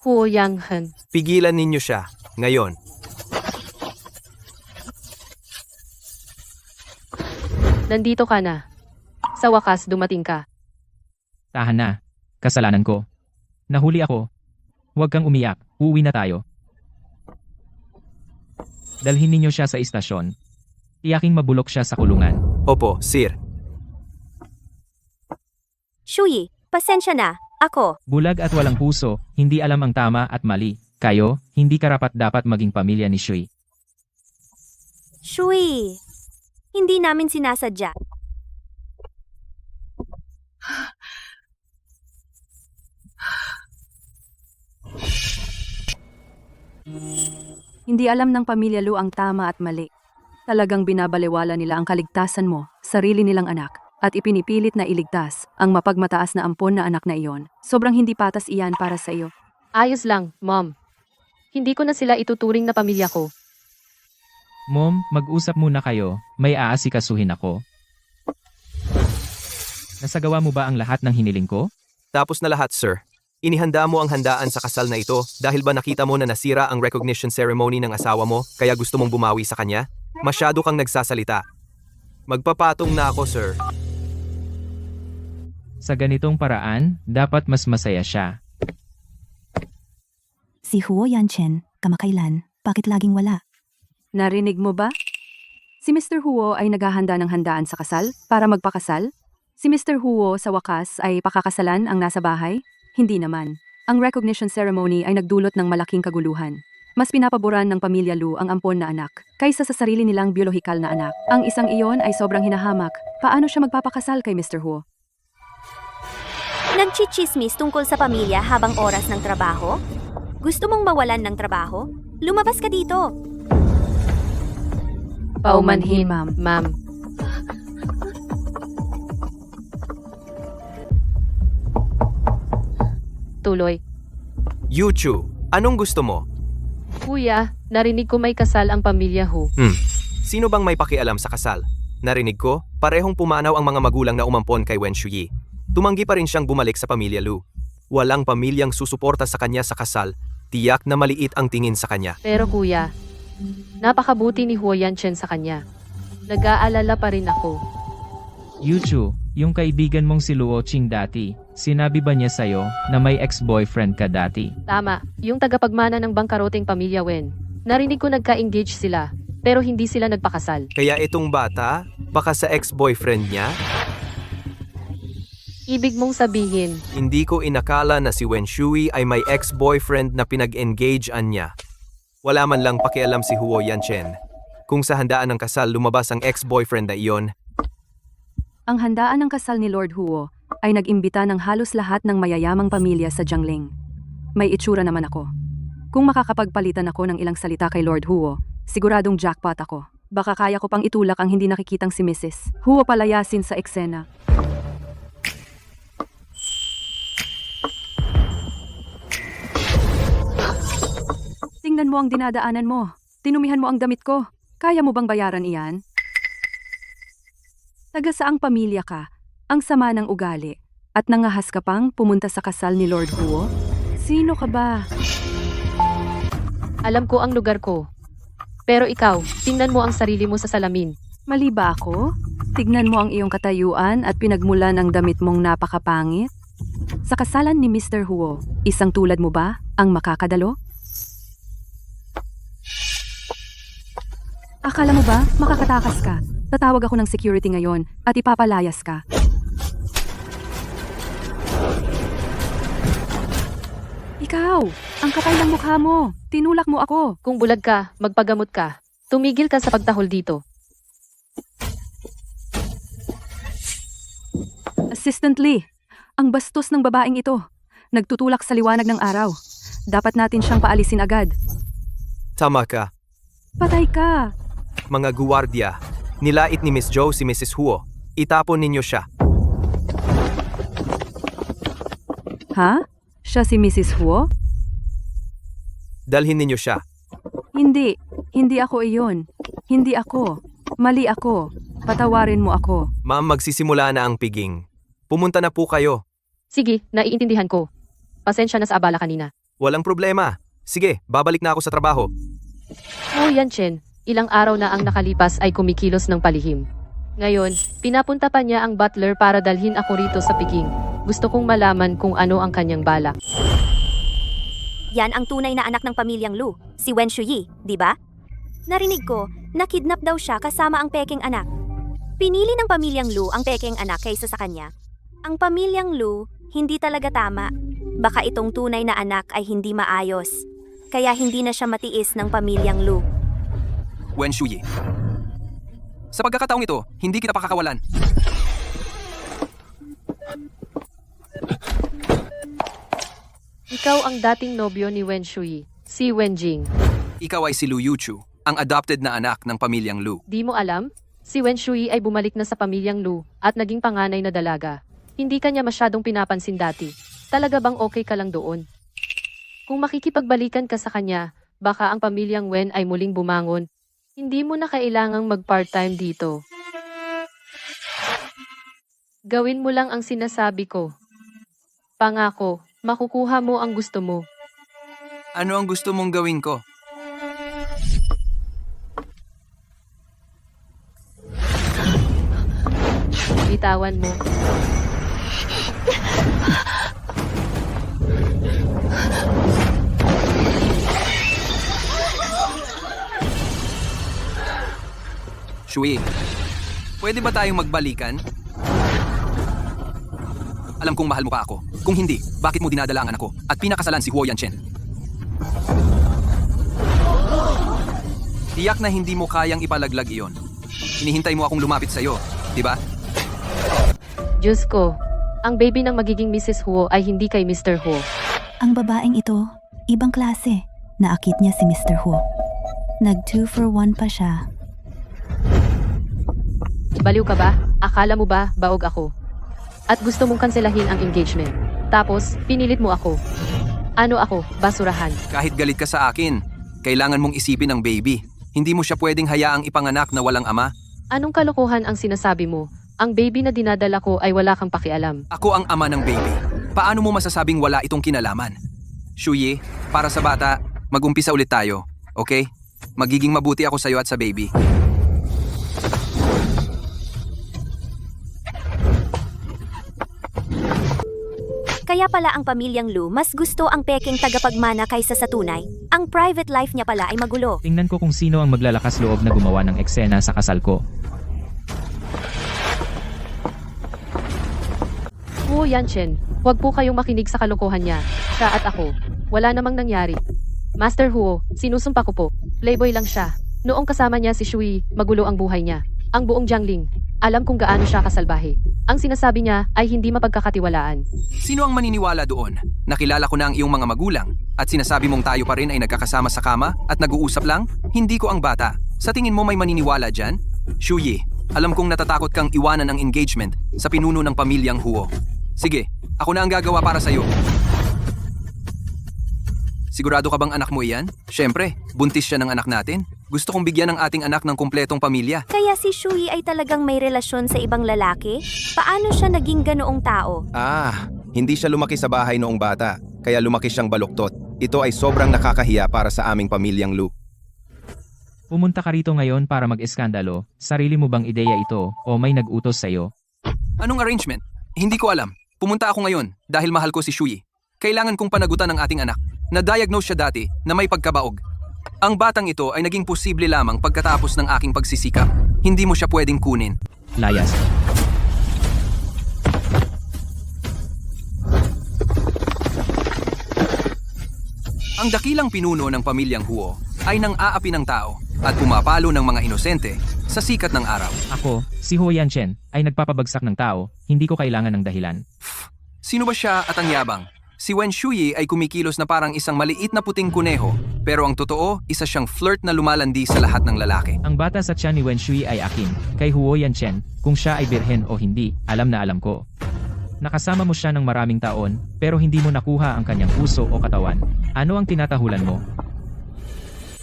Huo Yang Hen. Pigilan ninyo siya. Ngayon. Nandito ka na. Sa wakas, dumating ka. Tahan na. Kasalanan ko. Nahuli ako. Huwag kang umiyak. Uuwi na tayo. Dalhin ninyo siya sa istasyon. Tiyaking mabulok siya sa kulungan. Opo, sir. Shui, pasensya na. Ako. Bulag at walang puso, hindi alam ang tama at mali. Kayo, hindi karapat-dapat maging pamilya ni Shui. Shui, hindi namin sinasadya. Hindi alam ng pamilya Lu ang tama at mali. Talagang binabalewala nila ang kaligtasan mo, sarili nilang anak, at ipinipilit na iligtas ang mapagmataas na ampon na anak na iyon. Sobrang hindi patas iyan para sa iyo. Ayos lang, Mom. Hindi ko na sila ituturing na pamilya ko. Mom, mag-usap muna kayo. May aasikasuhin ako. Nasagawa mo ba ang lahat ng hiniling ko? Tapos na lahat, sir. Inihanda mo ang handaan sa kasal na ito dahil ba nakita mo na nasira ang recognition ceremony ng asawa mo kaya gusto mong bumawi sa kanya? Masyado kang nagsasalita. Magpapatong na ako, sir. Sa ganitong paraan, dapat mas masaya siya. Si Huo Yanchen, kamakailan, bakit laging wala? Narinig mo ba? Si Mr. Huo ay naghahanda ng handaan sa kasal para magpakasal? Si Mr. Huo sa wakas ay pakakasalan ang nasa bahay? Hindi naman. Ang recognition ceremony ay nagdulot ng malaking kaguluhan. Mas pinapaboran ng pamilya Lu ang ampon na anak kaysa sa sarili nilang biolohikal na anak. Ang isang iyon ay sobrang hinahamak. Paano siya magpapakasal kay Mr. Huo? Nagchichismis tungkol sa pamilya habang oras ng trabaho? Gusto mong mawalan ng trabaho? Lumabas ka dito. Paumanhin, Ma'am. Ma'am. Tuloy. Yuchu, anong gusto mo? Kuya, narinig ko may kasal ang pamilya Hu. Sino bang may pakialam sa kasal? Narinig ko, parehong pumanaw ang mga magulang na umampon kay Wen Shuyi. Tumanggi pa rin siyang bumalik sa pamilya Lu. Walang pamilyang susuporta sa kanya sa kasal, tiyak na maliit ang tingin sa kanya. Pero kuya, napakabuti ni Huo Yanchen sa kanya. Nag-aalala pa rin ako. Yuchu, yung kaibigan mong si Luo Ching dati, sinabi ba niya sa'yo na may ex-boyfriend ka dati? Tama, yung tagapagmana ng bangkaroteng pamilya Wen. Narinig ko nagka-engage sila, pero hindi sila nagpakasal. Kaya itong bata, baka sa ex-boyfriend niya? Ibig mong sabihin, Hindi ko inakala na si Wen Shui ay may ex-boyfriend na pinag-engage-an niya. Wala man lang pakialam si Huo Yanchen. Kung sa handaan ng kasal lumabas ang ex-boyfriend na iyon, Ang handaan ng kasal ni Lord Huo ay nag-imbita ng halos lahat ng mayayamang pamilya sa Jiangling. May itsura naman ako. Kung makakapagpalitan ako ng ilang salita kay Lord Huo, siguradong jackpot ako. Baka kaya ko pang itulak ang hindi nakikitang si Mrs. Huo palayasin sa eksena. Tingnan mo ang dinadaanan mo. tinumihan mo ang damit ko. Kaya mo bang bayaran iyan? Taga saang pamilya ka? Ang sama ng ugali. At nangahas ka pang pumunta sa kasal ni Lord Huo? Sino ka ba? Alam ko ang lugar ko. Pero ikaw, tingnan mo ang sarili mo sa salamin. Mali ba ako? Tignan mo ang iyong katayuan at pinagmulan ang damit mong napakapangit. Sa kasalan ni Mr. Huo, isang tulad mo ba ang makakadalo? Akala mo ba makakatakas ka? Tatawag ako ng security ngayon at ipapalayas ka. Ikaw, ang kapal ng mukha mo. Tinulak mo ako. Kung bulag ka, magpagamot ka. Tumigil ka sa pagtahol dito. Assistant Lee, ang bastos ng babaeng ito. Nagtutulak sa liwanag ng araw. Dapat natin siyang paalisin agad. Tama ka. Patay ka. Mga guwardiya, nilait ni Miss Joe si Mrs. Huo. Itapon ninyo siya. Ha? Siya si Mrs. Huo? Dalhin ninyo siya. Hindi. Hindi ako iyon. Hindi ako. Mali ako. Patawarin mo ako. Ma'am, magsisimula na ang piging. Pumunta na po kayo. Sige, naiintindihan ko. Pasensya na sa abala kanina. Walang problema. Sige, babalik na ako sa trabaho. Oh, Yan Chen, ilang araw na ang nakalipas ay kumikilos ng palihim. Ngayon, pinapunta pa niya ang butler para dalhin ako rito sa Peking. Gusto kong malaman kung ano ang kanyang balak. Yan ang tunay na anak ng pamilyang Lu, si Wen Shuyi, di ba? Narinig ko, nakidnap daw siya kasama ang pekeng anak. Pinili ng pamilyang Lu ang pekeng anak kaysa sa kanya. Ang pamilyang Lu, hindi talaga tama. Baka itong tunay na anak ay hindi maayos. Kaya hindi na siya matiis ng pamilyang Lu. Wen Shuyi. Sa pagkakataong ito, hindi kita pakakawalan. Ikaw ang dating nobyo ni Wen Shui, si Wen Jing. Ikaw ay si Lu Yuchu, ang adopted na anak ng pamilyang Lu. Di mo alam? Si Wen Shui ay bumalik na sa pamilyang Lu at naging panganay na dalaga. Hindi kanya masyadong pinapansin dati. Talaga bang okay ka lang doon? Kung makikipagbalikan ka sa kanya, baka ang pamilyang Wen ay muling bumangon. Hindi mo na kailangang mag-part-time dito. Gawin mo lang ang sinasabi ko. Pangako, makukuha mo ang gusto mo. Ano ang gusto mong gawin ko? Bitawan mo. Shui, pwede ba tayong magbalikan? Alam kong mahal mo pa ako. Kung hindi, bakit mo dinadala ang anak ko at pinakasalan si Huo Yanchen? Tiyak na hindi mo kayang ipalaglag iyon. Hinihintay mo akong lumapit sa'yo, di ba? Diyos ko, ang baby ng magiging Mrs. Huo ay hindi kay Mr. Huo. Ang babaeng ito, ibang klase. Naakit niya si Mr. Huo. Nag 2 for 1 pa siya. Baliw ka ba? Akala mo ba baog ako? At gusto mong kanselahin ang engagement. Tapos, pinilit mo ako. Ano ako? Basurahan. Kahit galit ka sa akin, kailangan mong isipin ang baby. Hindi mo siya pwedeng hayaang ipanganak na walang ama. Anong kalokohan ang sinasabi mo? Ang baby na dinadala ko ay wala kang pakialam. Ako ang ama ng baby. Paano mo masasabing wala itong kinalaman? Shuyi, para sa bata, mag-umpisa ulit tayo, okay? Magiging mabuti ako sa'yo at sa baby. Kaya pala ang pamilyang Lu mas gusto ang peking tagapagmana kaysa sa tunay. Ang private life niya pala ay magulo. Tingnan ko kung sino ang maglalakas loob na gumawa ng eksena sa kasal ko. Huo Yanchen, huwag po kayong makinig sa kalokohan niya. Siya at ako. Wala namang nangyari. Master Huo, sinusumpa ko po. Playboy lang siya. Noong kasama niya si Shui, magulo ang buhay niya. Ang buong Jiangling. Alam kung gaano siya kasalbahe. Ang sinasabi niya ay hindi mapagkakatiwalaan. Sino ang maniniwala doon? Nakilala ko na ang iyong mga magulang at sinasabi mong tayo pa rin ay nagkakasama sa kama at nag-uusap lang? Hindi ko ang bata. Sa tingin mo may maniniwala dyan? Shuyi, alam kong natatakot kang iwanan ang engagement sa pinuno ng pamilyang Huo. Sige, ako na ang gagawa para sa'yo. Sigurado ka bang anak mo iyan? Siyempre, buntis siya ng anak natin. Gusto kong bigyan ng ating anak ng kumpletong pamilya. Kaya si Shui ay talagang may relasyon sa ibang lalaki? Paano siya naging ganoong tao? Hindi siya lumaki sa bahay noong bata, kaya lumaki siyang baluktot. Ito ay sobrang nakakahiya para sa aming pamilyang Lu. Pumunta ka rito ngayon para mag-eskandalo. Sarili mo bang ideya ito o may nag-utos sa'yo? Anong arrangement? Hindi ko alam. Pumunta ako ngayon dahil mahal ko si Shui. Kailangan kong panagutan ng ating anak. Na-diagnose siya dati na may pagkabaog. Ang batang ito ay naging posible lamang pagkatapos ng aking pagsisikap. Hindi mo siya pwedeng kunin. Layas. Ang dakilang pinuno ng pamilyang Huo ay nang aapi ng tao at pumapalo ng mga inosente sa sikat ng araw. Ako, si Huo Yanchen, ay nagpapabagsak ng tao. Hindi ko kailangan ng dahilan. Sino ba siya at ang yabang? Si Wen Shuyi ay kumikilos na parang isang maliit na puting kuneho, pero ang totoo, isa siyang flirt na lumalandi sa lahat ng lalaki. Ang bata sa tiyan ni Wen Shui ay akin. Kay Huo Yanchen, kung siya ay birhen o hindi, alam na alam ko. Nakasama mo siya ng maraming taon, pero hindi mo nakuha ang kanyang puso o katawan. Ano ang tinatahulan mo?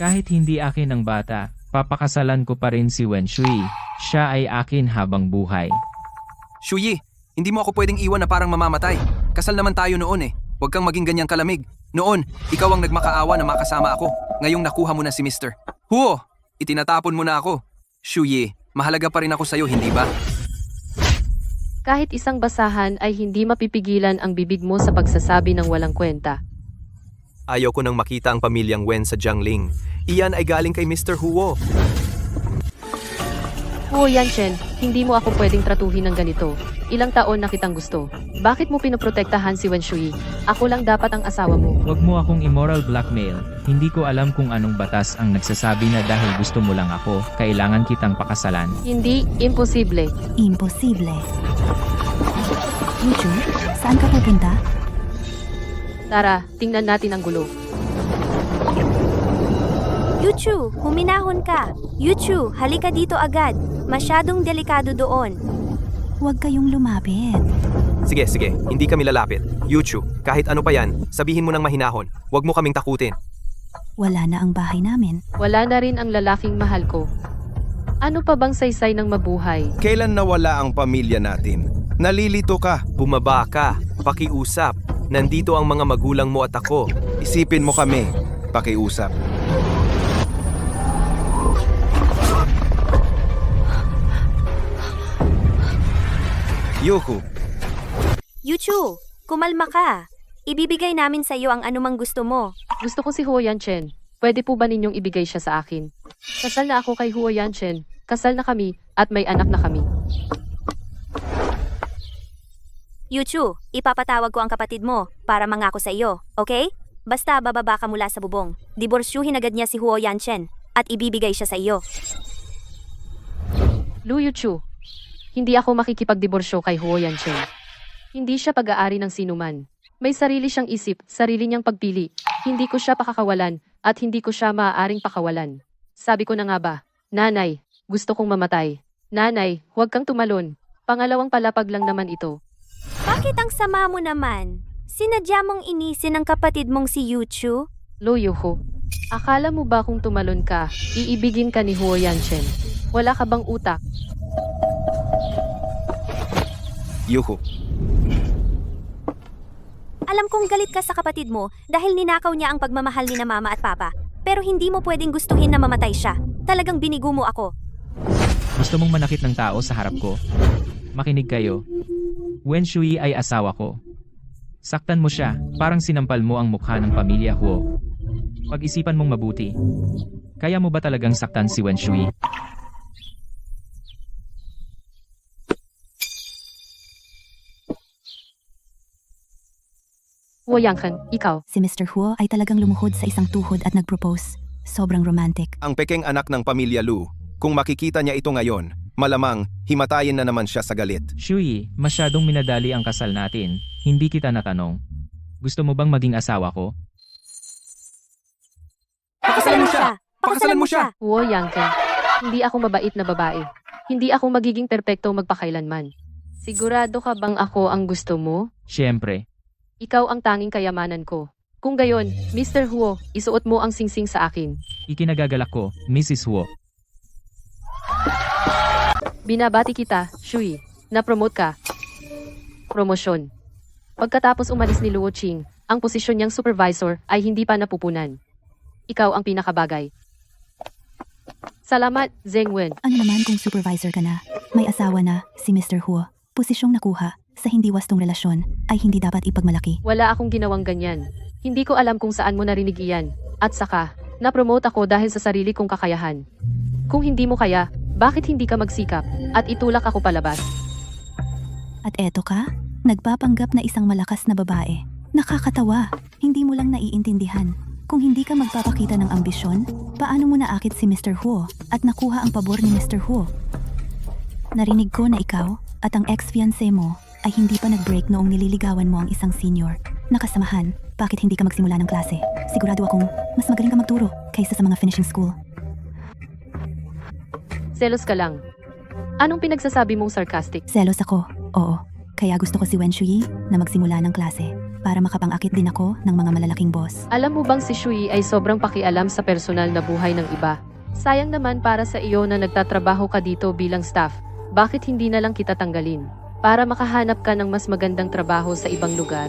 Kahit hindi akin ang bata, papakasalan ko pa rin si Wen Shui. Siya ay akin habang buhay. Shuyi, hindi mo ako pwedeng iwan na parang mamamatay. Kasal naman tayo noon eh. Huwag kang maging ganyang kalamig. Noon, ikaw ang nagmakaawa na makasama ako. Ngayong nakuha mo na si Mr. Huo, itinatapon mo na ako. Shuyi, mahalaga pa rin ako sa'yo, hindi ba? Kahit isang basahan ay hindi mapipigilan ang bibig mo sa pagsasabi ng walang kwenta. Ayaw ko nang makita ang pamilyang Wen sa Jiangling. Iyan ay galing kay Mr. Huo. Huo Yanchen, hindi mo ako pwedeng tratuhin ng ganito. Ilang taon na kitang gusto. Bakit mo pinoprotektahan si Wen Shui? Ako lang dapat ang asawa mo. Huwag mo akong immoral blackmail. Hindi ko alam kung anong batas ang nagsasabi na dahil gusto mo lang ako, kailangan kitang pakasalan. Hindi, imposible. Imposible. Yuchu, saan ka pupunta? Tara, tingnan natin ang gulo. Yuchu, huminahon ka. Yuchu, halika dito agad. Masyadong delikado doon. Huwag kayong lumapit. Sige, hindi kami lalapit. Yuchu, kahit ano pa yan, sabihin mo nang mahinahon. Huwag mo kaming takutin. Wala na ang bahay namin. Wala na rin ang lalaking mahal ko. Ano pa bang saysay ng mabuhay? Kailan nawala ang pamilya natin? Nalilito ka. Bumaba ka, pakiusap. Nandito ang mga magulang mo at ako. Isipin mo kami. Pakiusap. Yuhu, Yuchu, kumalma ka. Ibibigay namin sa iyo ang anumang gusto mo. Gusto ko si Huo Yanchen. Pwede po ba ninyong ibigay siya sa akin? Kasal na ako kay Huo Yanchen. Kasal na kami at may anak na kami. Yuchu, ipapatawag ko ang kapatid mo para mangako sa iyo, okay? Basta bababa ka mula sa bubong. Diborsyuhin agad niya si Huo Yanchen at ibibigay siya sa iyo. Lu Yuchu, hindi ako makikipagdiborsyo kay Huo Yanchen. Hindi siya pag-aari ng sinuman. May sarili siyang isip, sarili niyang pagpili. Hindi ko siya pakakawalan at hindi ko siya maaaring pakawalan. Sabi ko na nga ba, Nanay, gusto kong mamatay. Nanay, huwag kang tumalon. Pangalawang palapag lang naman ito. Bakit ang sama mo naman? Sinadya mong inisin ang kapatid mong si Yuchu? Lu Yuhu, akala mo ba kung tumalon ka, iibigin ka ni Huo Yanchen? Wala ka bang utak? Yuhu. Alam kong galit ka sa kapatid mo dahil ninakaw niya ang pagmamahal ni na mama at papa. Pero hindi mo pwedeng gustuhin na mamatay siya. Talagang binigo mo ako. Gusto mong manakit ng tao sa harap ko? Makinig kayo. Wen Shui ay asawa ko. Saktan mo siya, parang sinampal mo ang mukha ng pamilya Huo. Pag-isipan mong mabuti. Kaya mo ba talagang saktan si Wen Shui? Huo Yanchen, ikaw. Si Mr. Huo ay talagang lumuhod sa isang tuhod at nag-propose. Sobrang romantic. Ang pekeng anak ng pamilya Lu, kung makikita niya ito ngayon, malamang himatayin na naman siya sa galit. Shui, masyadong minadali ang kasal natin. Hindi kita natanong. Gusto mo bang maging asawa ko? Pakasalan mo siya! Pakasalan mo siya! Huo Yanchen, hindi ako mabait na babae. Hindi ako magiging perpekto magpakailanman. Sigurado ka bang ako ang gusto mo? Siyempre. Ikaw ang tanging kayamanan ko. Kung gayon, Mr. Huo, isuot mo ang singsing sa akin. Ikinagagalak ko, Mrs. Huo. Binabati kita, Shui. Na-promote ka. Promosyon. Pagkatapos umalis ni Luo Qing, ang posisyon niyang supervisor ay hindi pa napupunan. Ikaw ang pinakabagay. Salamat, Zheng Wen. Ano naman kung supervisor ka na? May asawa na, si Mr. Huo. Posisyong nakuha sa hindi wastong relasyon ay hindi dapat ipagmalaki. Wala akong ginawang ganyan. Hindi ko alam kung saan mo narinig iyan. At saka, na-promote ako dahil sa sarili kong kakayahan. Kung hindi mo kaya, bakit hindi ka magsikap at itulak ako palabas? At eto ka, nagpapanggap na isang malakas na babae. Nakakatawa, hindi mo lang naiintindihan. Kung hindi ka magpapakita ng ambisyon, paano mo naakit si Mr. Huo at nakuha ang pabor ni Mr. Huo? Narinig ko na ikaw at ang ex-fiancé mo ay hindi pa nag-break noong nililigawan mo ang isang senior. Nakasamahan, bakit hindi ka magsimula ng klase? Sigurado akong mas magaling ka magturo kaysa sa mga finishing school. Selos ka lang. Anong pinagsasabi mong sarcastic? Selos ako, oo. Kaya gusto ko si Wen Shuyi na magsimula ng klase para makapang-akit din ako ng mga malalaking boss. Alam mo bang si Shui ay sobrang pakialam sa personal na buhay ng iba? Sayang naman para sa iyo na nagtatrabaho ka dito bilang staff. Bakit hindi na lang kita tanggalin? Para makahanap ka ng mas magandang trabaho sa ibang lugar.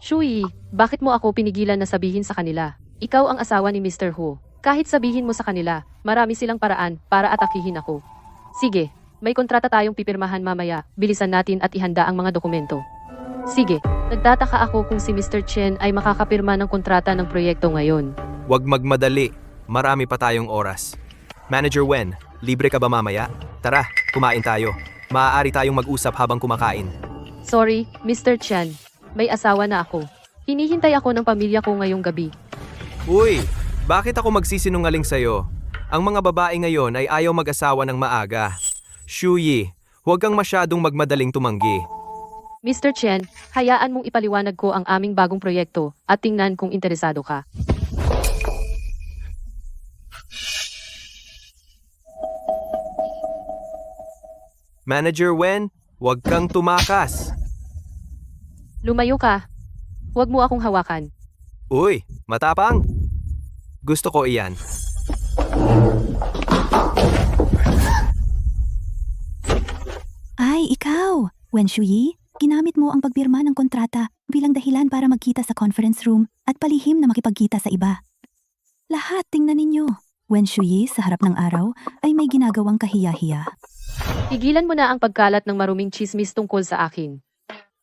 Shui, bakit mo ako pinigilan na sabihin sa kanila? Ikaw ang asawa ni Mr. Hu. Kahit sabihin mo sa kanila, marami silang paraan para atakihin ako. Sige, may kontrata tayong pipirmahan mamaya. Bilisan natin at ihanda ang mga dokumento. Sige, nagtataka ako kung si Mr. Chen ay makakapirma ng kontrata ng proyekto ngayon. Huwag magmadali. Marami pa tayong oras. Manager Wen, libre ka ba mamaya? Tara, kumain tayo. Maaari tayong mag-usap habang kumakain. Sorry, Mr. Chen. May asawa na ako. Hinihintay ako ng pamilya ko ngayong gabi. Uy, bakit ako magsisinungaling sa'yo? Ang mga babae ngayon ay ayaw mag-asawa ng maaga. Shuyi, huwag kang masyadong magmadaling tumanggi. Mr. Chen, hayaan mong ipaliwanag ko ang aming bagong proyekto at tingnan kung interesado ka. Manager Wen, huwag kang tumakas. Lumayo ka. Huwag mo akong hawakan. Uy, matapang. Gusto ko iyan. Ay, ikaw! Wen Shuyi, ginamit mo ang pagpirma ng kontrata bilang dahilan para magkita sa conference room at palihim na makipagkita sa iba. Lahat tingnan ninyo. Wen Shuyi sa harap ng araw ay may ginagawang kahiya-hiya. Tigilan mo na ang pagkalat ng maruming chismis tungkol sa akin.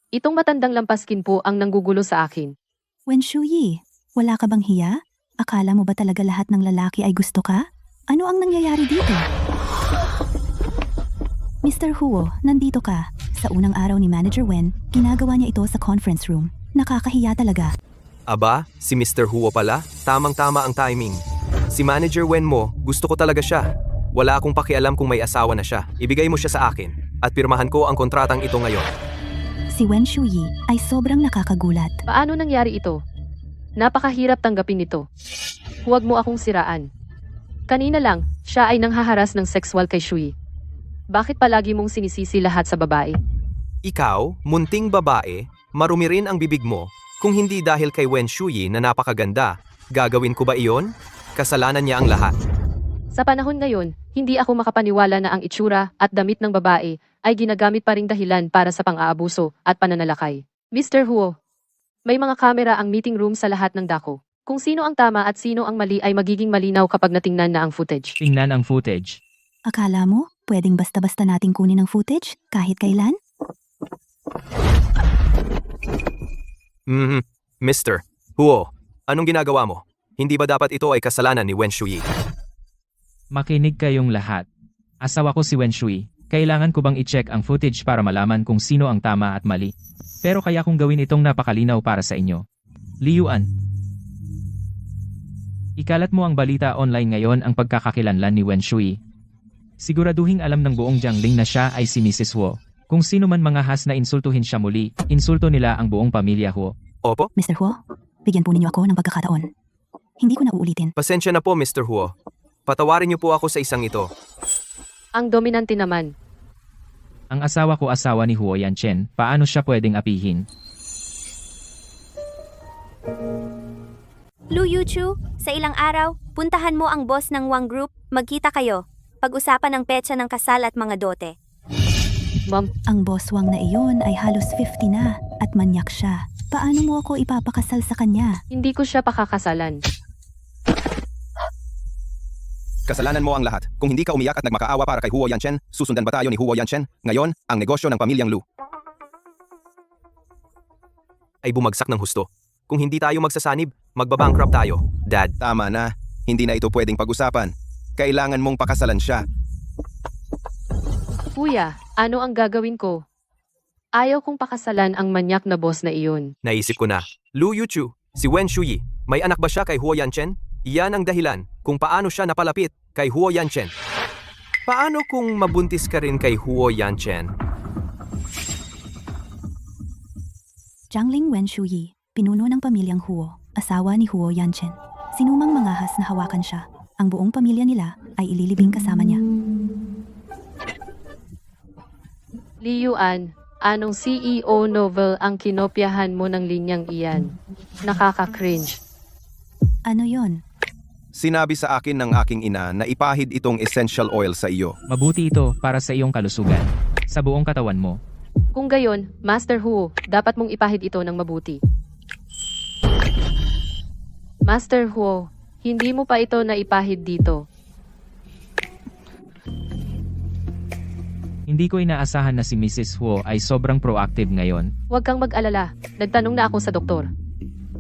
Itong matandang lampaskin po ang nanggugulo sa akin. Wen Shuyi, wala ka bang hiya? Akala mo ba talaga lahat ng lalaki ay gusto ka? Ano ang nangyayari dito? Mr. Huo, nandito ka. Sa unang araw ni Manager Wen, ginagawa niya ito sa conference room. Nakakahiya talaga. Aba, si Mr. Huo pala? Tamang-tama ang timing. Si Manager Wen mo, gusto ko talaga siya. Wala akong pakialam kung may asawa na siya. Ibigay mo siya sa akin at pirmahan ko ang kontratang ito ngayon. Si Wen Shuyi ay sobrang nakakagulat. Paano nangyari ito? Napakahirap tanggapin ito. Huwag mo akong siraan. Kanina lang, siya ay nanghaharas ng sexual kay Shui. Bakit palagi mong sinisisi lahat sa babae? Ikaw, munting babae, marumi rin ang bibig mo. Kung hindi dahil kay Wen Shuyi na napakaganda, gagawin ko ba iyon? Kasalanan niya ang lahat. Sa panahon ngayon, hindi ako makapaniwala na ang itsura at damit ng babae ay ginagamit pa ring dahilan para sa pang-aabuso at pananalakay. Mr. Huo, may mga kamera ang meeting room sa lahat ng dako. Kung sino ang tama at sino ang mali ay magiging malinaw kapag natingnan na ang footage. Tingnan ang footage. Akala mo, pwedeng basta-basta nating kunin ang footage kahit kailan? Mr. Huo, anong ginagawa mo? Hindi ba dapat ito ay kasalanan ni Wen Shuyi? Makinig kayong lahat. Asawa ko si Wen Shui. Kailangan ko bang i-check ang footage para malaman kung sino ang tama at mali? Pero kaya kong gawin itong napakalinaw para sa inyo. Liyuan. Ikalat mo ang balita online ngayon ang pagkakakilanlan ni Wen Shui. Siguraduhing alam ng buong Jiangling na siya ay si Mrs. Huo. Kung sino man mangahas na insultuhin siya muli, insulto nila ang buong pamilya Huo. Opo, Mr. Huo, bigyan po ninyo ako ng pagkakataon. Hindi ko na uulitin. pasensya na po Mr. Huo. Patawarin niyo po ako sa isang ito. Ang dominante naman. Ang asawa ko asawa ni Huo Yanchen, paano siya pwedeng apihin? Lu Yuchu, sa ilang araw, puntahan mo ang boss ng Wang Group, magkita kayo. Pag-usapan ang petsa ng kasal at mga dote. Ma'am, Ang boss Wang na iyon ay halos 50 na at manyak siya. Paano mo ako ipapakasal sa kanya? hindi ko siya pakakasalan. Kasalanan mo ang lahat. Kung hindi ka umiyak at nagmakaawa para kay Huo Yanchen, susundan ba tayo ni Huo Yanchen? Ngayon, ang negosyo ng pamilyang Lu. Ay bumagsak ng husto. Kung hindi tayo magsasanib, magbabankrupt tayo. Dad, Tama na. Hindi na ito pwedeng pag-usapan. Kailangan mong pakasalan siya. Kuya, ano ang gagawin ko? Ayaw kong pakasalan ang manyak na boss na iyon. naisip ko na. Lu Yuchu, si Wen Shuyi, may anak ba siya kay Huo Yanchen? Iyan ang dahilan kung paano siya napalapit kay Huo Yanchen. Paano kung mabuntis ka rin kay Huo Yanchen? Jiangling Wen Shuyi, pinuno ng pamilyang Huo, asawa ni Huo Yanchen. Sinumang mangahas na hawakan siya, ang buong pamilya nila ay ililibing kasama niya. Li Yuan, anong CEO novel ang kinopyahan mo ng linyang iyan? Nakaka-cringe. Ano yon? Sinabi sa akin ng aking ina na ipahid itong essential oil sa iyo. Mabuti ito para sa iyong kalusugan. Sa buong katawan mo. Kung gayon, Master Huo, dapat mong ipahid ito ng mabuti. Master Huo, hindi mo pa ito naipahid dito. Hindi ko inaasahan na si Mrs. Huo ay sobrang proactive ngayon. Huwag kang mag-alala, nagtanong na ako sa doktor.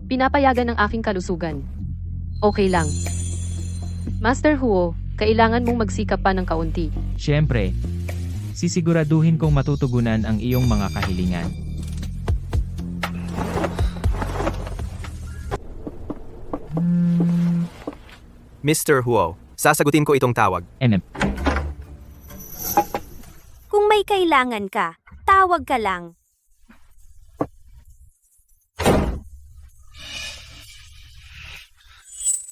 Pinapayagan ng aking kalusugan. Okay lang. Master Huo, kailangan mong magsikap pa ng kaunti. Siyempre, sisiguraduhin kong matutugunan ang iyong mga kahilingan. Mr. Huo, sasagutin ko itong tawag. MM. Kung may kailangan ka, tawag ka lang.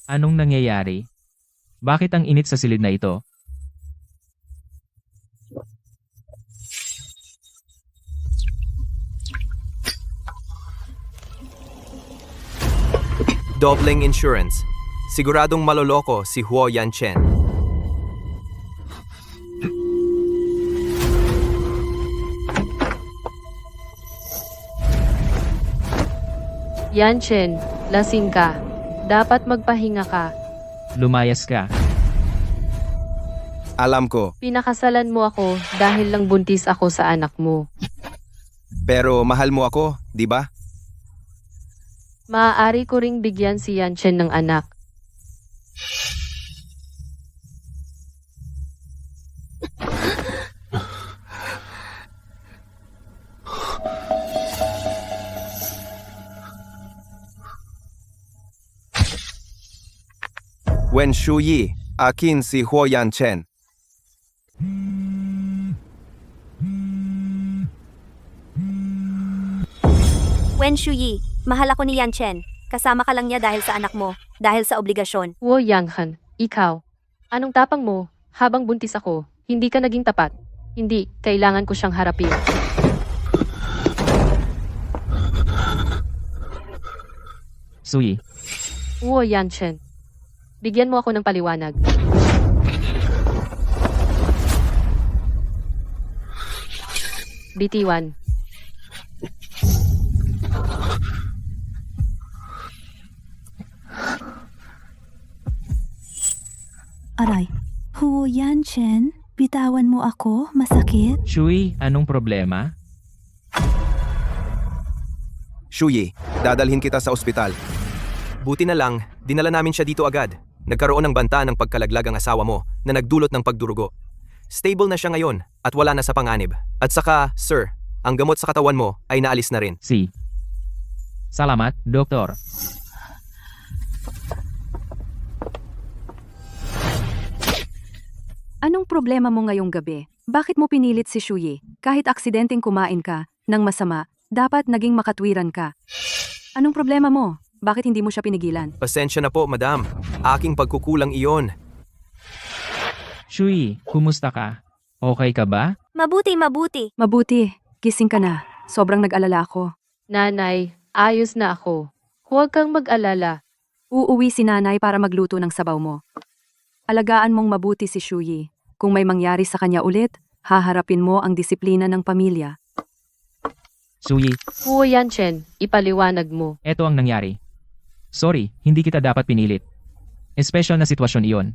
Anong nangyayari? Bakit ang init sa silid na ito? Doubling insurance. Siguradong maloloko si Huo Yanchen. Yanchen, lasing ka. Dapat magpahinga ka. Lumayas ka. Alam ko, Pinakasalan mo ako dahil lang buntis ako sa anak mo. pero mahal mo ako, di ba? Maaari ko ring bigyan si Yanchen ng anak. Wen Shuyi, akin si Huo Yanchen. Wen Shuyi, mahal ako ni Yan Chen. Kasama ka lang niya dahil sa anak mo, dahil sa obligasyon. Wo Yanghan, ikaw. Anong tapang mo? Habang buntis ako, hindi ka naging tapat. Hindi, kailangan ko siyang harapin. Sui. Wo Yanchen. Bigyan mo ako ng paliwanag. Bitiwan. Aray, Huo Yanchen, bitawan mo ako, masakit? Shui, anong problema? Shuyi, dadalhin kita sa ospital. Buti na lang, dinala namin siya dito agad. Nagkaroon ng banta ng pagkalaglag ang asawa mo na nagdulot ng pagdurugo. Stable na siya ngayon at wala na sa panganib. At saka, sir, ang gamot sa katawan mo ay naalis na rin. Si. Salamat, Doktor. Anong problema mo ngayong gabi? Bakit mo pinilit si Shuyi? Kahit aksidenteng kumain ka ng masama, dapat naging makatwiran ka. Anong problema mo? Bakit hindi mo siya pinigilan? Pasensya na po, madam. Aking pagkukulang iyon. Shui, kumusta ka? Okay ka ba? Mabuti, mabuti. Mabuti, gising ka na. Sobrang nag-alala ako. Nanay, ayos na ako. Huwag kang mag-alala. Uuwi si nanay para magluto ng sabaw mo. Alagaan mong mabuti si Shuyi. Kung may mangyari sa kanya ulit, haharapin mo ang disiplina ng pamilya. Suyi, Huo Yanchen, ipaliwanag mo. eto ang nangyari. Sorry, hindi kita dapat pinilit. Espesyal na sitwasyon iyon.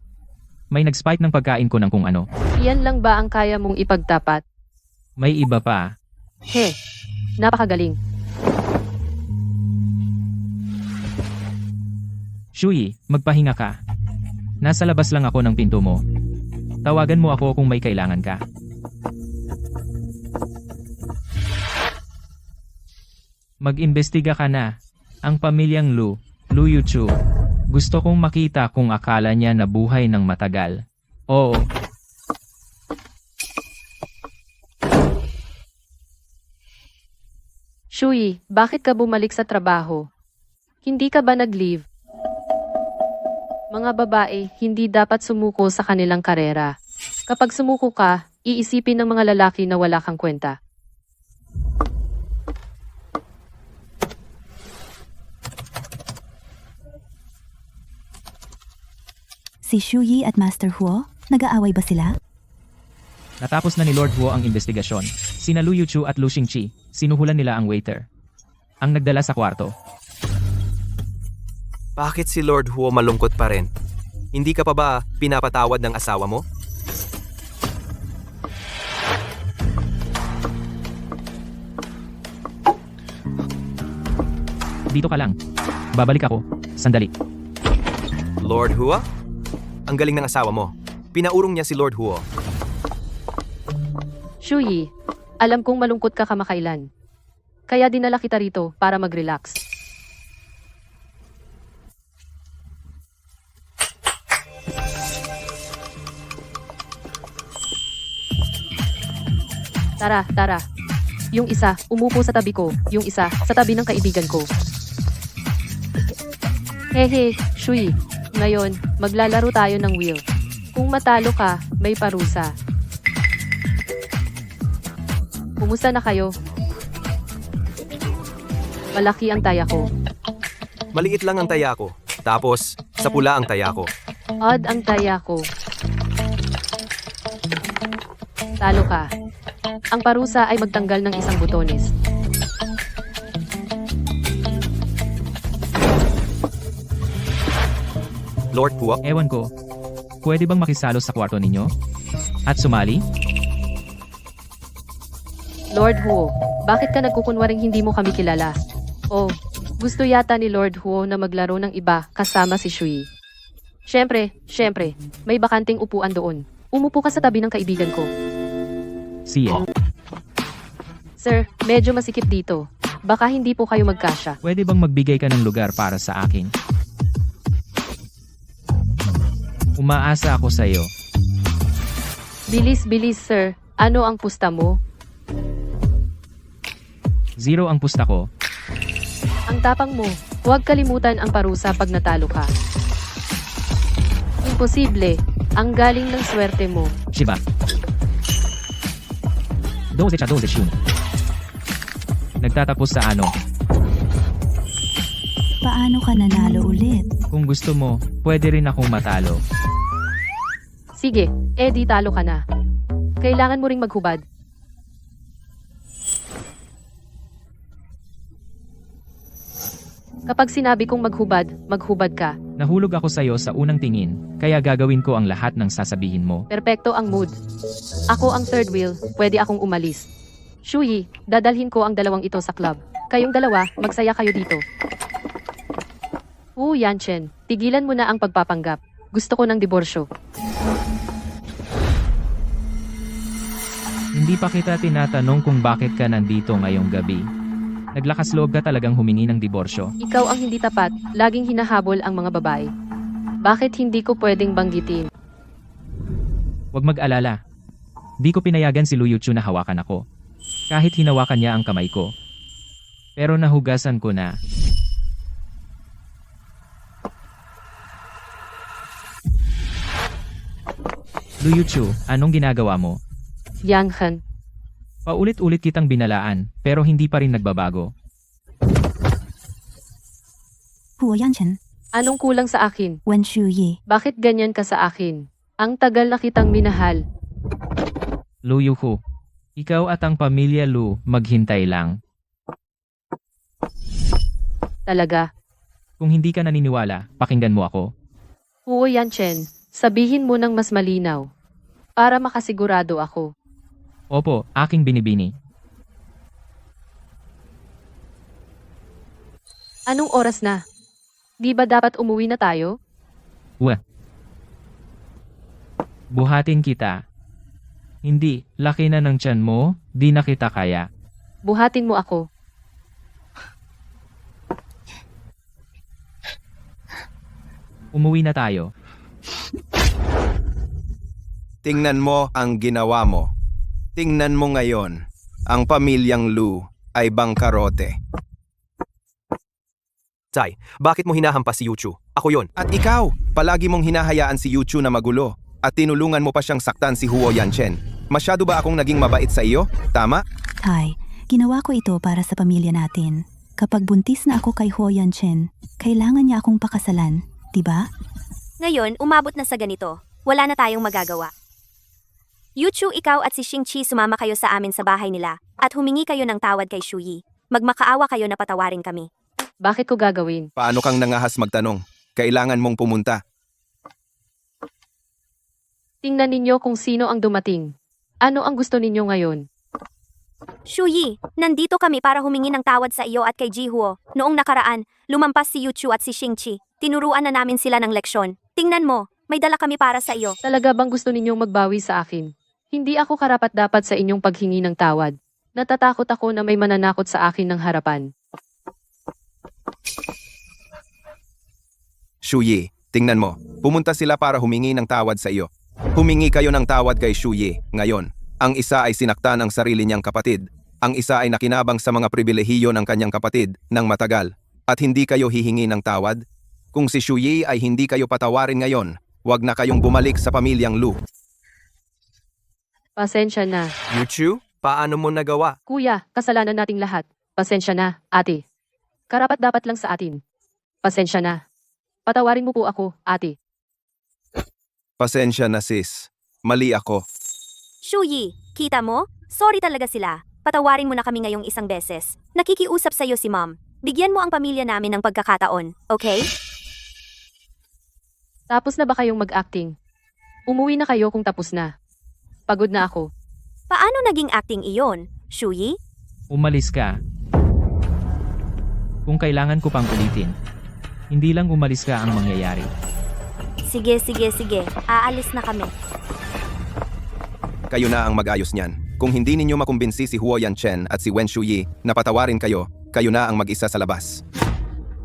May nag-spike ng pagkain ko ng kung ano. Iyan lang ba ang kaya mong ipagtapat? May iba pa. He, napakagaling. Shuyi, magpahinga ka. Nasa labas lang ako ng pinto mo. Tawagan mo ako kung may kailangan ka. Mag-imbestiga ka na. Ang pamilyang Lu Yuchu. Gusto kong makita kung akala niya na buhay ng matagal. Oo. Shuyi, bakit ka bumalik sa trabaho? Hindi ka ba nag-leave? Mga babae, hindi dapat sumuko sa kanilang karera. Kapag sumuko ka, iisipin ng mga lalaki na wala kang kwenta. Si Shuyi at Master Huo, nag-aaway ba sila? Natapos na ni Lord Huo ang investigasyon. Sina Lu Yuchu at Lu Xingqi, sinuhulan nila ang waiter. Ang nagdala sa kwarto. Bakit si Lord Huo malungkot pa rin? Hindi ka pa ba pinapatawad ng asawa mo? Dito ka lang. Babalik ako. Sandali. Lord Huo? Ang galing ng asawa mo. Pinaurong niya si Lord Huo. Shuyi, alam kong malungkot ka kamakailan. Kaya dinala kita rito para mag-relax. Tara. Yung isa, umupo sa tabi ko. Yung isa, sa tabi ng kaibigan ko. Hehe, Shuyi. Ngayon, maglalaro tayo ng wheel. Kung matalo ka, may parusa. Kumusta na kayo? Malaki ang taya ko. Maliit lang ang taya ko. Tapos, sa pula ang taya ko. Odd ang taya ko. Talo ka. Ang parusa ay magtanggal ng isang butones. Lord Huo? Ewan ko. Pwede bang makisalo sa kwarto ninyo? At sumali? Lord Huo, bakit ka nagkukunwaring hindi mo kami kilala? Oh, gusto yata ni Lord Huo na maglaro ng iba kasama si Shuyi. Siyempre, may bakanting upuan doon. Umupo ka sa tabi ng kaibigan ko. Siya. Sir, medyo masikip dito. Baka hindi po kayo magkasya. Pwede bang magbigay ka ng lugar para sa akin? Umaasa ako sa iyo. Bilis, sir. Ano ang pusta mo? 0 ang pusta ko. Ang tapang mo. Huwag kalimutan ang parusa pag natalo ka. Imposible. Ang galing ng swerte mo. Shiba. 12-12 Nagtatapos sa ano? Paano ka nanalo ulit? Kung gusto mo, pwede rin akong matalo. Sige, di talo ka na. Kailangan mo ring maghubad. Kapag sinabi kong maghubad ka. Nahulog ako sa iyo sa unang tingin, kaya gagawin ko ang lahat ng sasabihin mo. Perpekto ang mood. Ako ang third wheel, pwede akong umalis. Shuyi, dadalhin ko ang dalawang ito sa club. Kayong dalawa, magsaya kayo dito. Wu Yanchen, tigilan mo na ang pagpapanggap. Gusto ko ng diborsyo. Hindi pa kita tinatanong kung bakit ka nandito ngayong gabi. Naglakas loob ka talagang humingi ng diborsyo. Ikaw ang hindi tapat, laging hinahabol ang mga babae. Bakit hindi ko pwedeng banggitin? Huwag mag-alala. Di ko pinayagan si Lu Yuchu na hawakan ako. Kahit hinawakan niya ang kamay ko. Pero nahugasan ko na. Lu Yuchu, anong ginagawa mo? Yang Han, Paulit-ulit kitang binalaan, pero hindi pa rin nagbabago. Huo Yanchen, Anong kulang sa akin? Wen Shuyi. Bakit ganyan ka sa akin? Ang tagal na kitang minahal. Lu Yuhu. Ikaw at ang pamilya Lu, maghintay lang. Talaga. Kung hindi ka naniniwala, pakinggan mo ako. Huo Yanchen, sabihin mo ng mas malinaw. Para makasigurado ako. Opo, aking binibini. Anong oras na? Di ba dapat umuwi na tayo? Buhatin kita. Hindi, laki na ng tiyan mo, di na kita kaya. Buhatin mo ako. Umuwi na tayo. Tingnan mo ang ginawa mo. Tingnan mo ngayon. Ang pamilyang Lu ay bangkarote. Tai, bakit mo hinahampas si Yuchu? Ako yon. At ikaw, palagi mong hinahayaan si Yuchu na magulo at tinulungan mo pa siyang saktan si Huo Yanchen. Masyado ba akong naging mabait sa iyo? Tama? Tai, ginawa ko ito para sa pamilya natin. Kapag buntis na ako kay Huo Yanchen, kailangan niya akong pakasalan, di ba? Ngayon, umabot na sa ganito. Wala na tayong magagawa. Yuchu, ikaw at si Xingqi sumama kayo sa amin sa bahay nila at humingi kayo ng tawad kay Shuyi. Magmakaawa kayo na patawarin kami. Bakit ko gagawin? Paano kang nangahas magtanong? Kailangan mong pumunta. Tingnan ninyo kung sino ang dumating. Ano ang gusto ninyo ngayon? Shuyi, nandito kami para humingi ng tawad sa iyo at kay Jihuo. Noong nakaraan, lumampas si Yuchu at si Xingqi. Tinuruan na namin sila ng leksyon. Tingnan mo, may dala kami para sa iyo. Talaga bang gusto ninyong magbawi sa akin? Hindi ako karapat-dapat sa inyong paghingi ng tawad. Natatakot ako na may mananakot sa akin ng harapan. Shuyi, tingnan mo. Pumunta sila para humingi ng tawad sa iyo. Humingi kayo ng tawad kay Shuyi. Ngayon, ang isa ay sinaktan ang sarili niyang kapatid. Ang isa ay nakinabang sa mga pribilehiyo ng kanyang kapatid ng matagal. At hindi kayo hihingi ng tawad? Kung si Shuyi ay hindi kayo patawarin ngayon, wag na kayong bumalik sa pamilyang Lu. Pasensya na. Yuchu, paano mo nagawa? Kuya, kasalanan nating lahat. Pasensya na, ate. Karapat-dapat lang sa atin. Pasensya na. Patawarin mo po ako, ate. Pasensya na sis. Mali ako. Shuyi, kita mo? Sorry talaga sila. Patawarin mo na kami ngayong isang beses. Nakikiusap sa iyo si Mom. Bigyan mo ang pamilya namin ng pagkakataon, okay? Tapos na ba kayong mag-acting? Umuwi na kayo kung tapos na. Pagod na ako. Paano naging acting iyon, Shuyi? Umalis ka. Kung kailangan ko pang ulitin. Hindi lang umalis ka ang mangyayari. Sige. Aalis na kami. Kayo na ang mag-ayos niyan. Kung hindi ninyo makumbinsi si Huo Yanchen at si Wen Shuyi na patawarin kayo, kayo na ang mag-isa sa labas.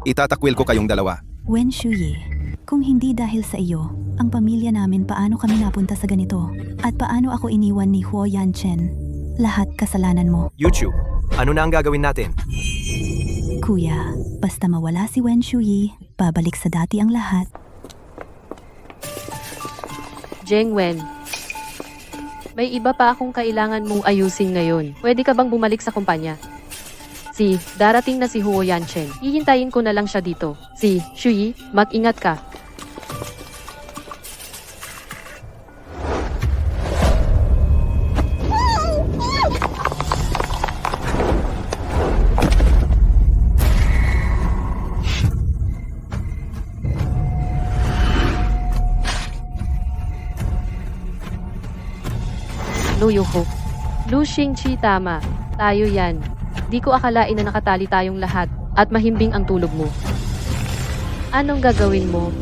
Itatakwil ko kayong dalawa. Wen Shuyi, kung hindi dahil sa iyo, ang pamilya namin paano kami napunta sa ganito? At paano ako iniwan ni Huo Yanchen? Lahat kasalanan mo. Yuchu, ano na ang gagawin natin? Kuya, basta mawala si Wen Shuyi, babalik sa dati ang lahat. Jeng Wen. May iba pa akong kailangan mong ayusin ngayon. Pwede ka bang bumalik sa kumpanya? Darating na si Huo Yanchen. Hihintayin ko na lang siya dito. Shuyi, mag-ingat ka. Lu Yuhu. Lu Xingqi, tama. Tayo yan. Di ko akalain na nakatali tayong lahat at mahimbing ang tulog mo. Anong gagawin mo?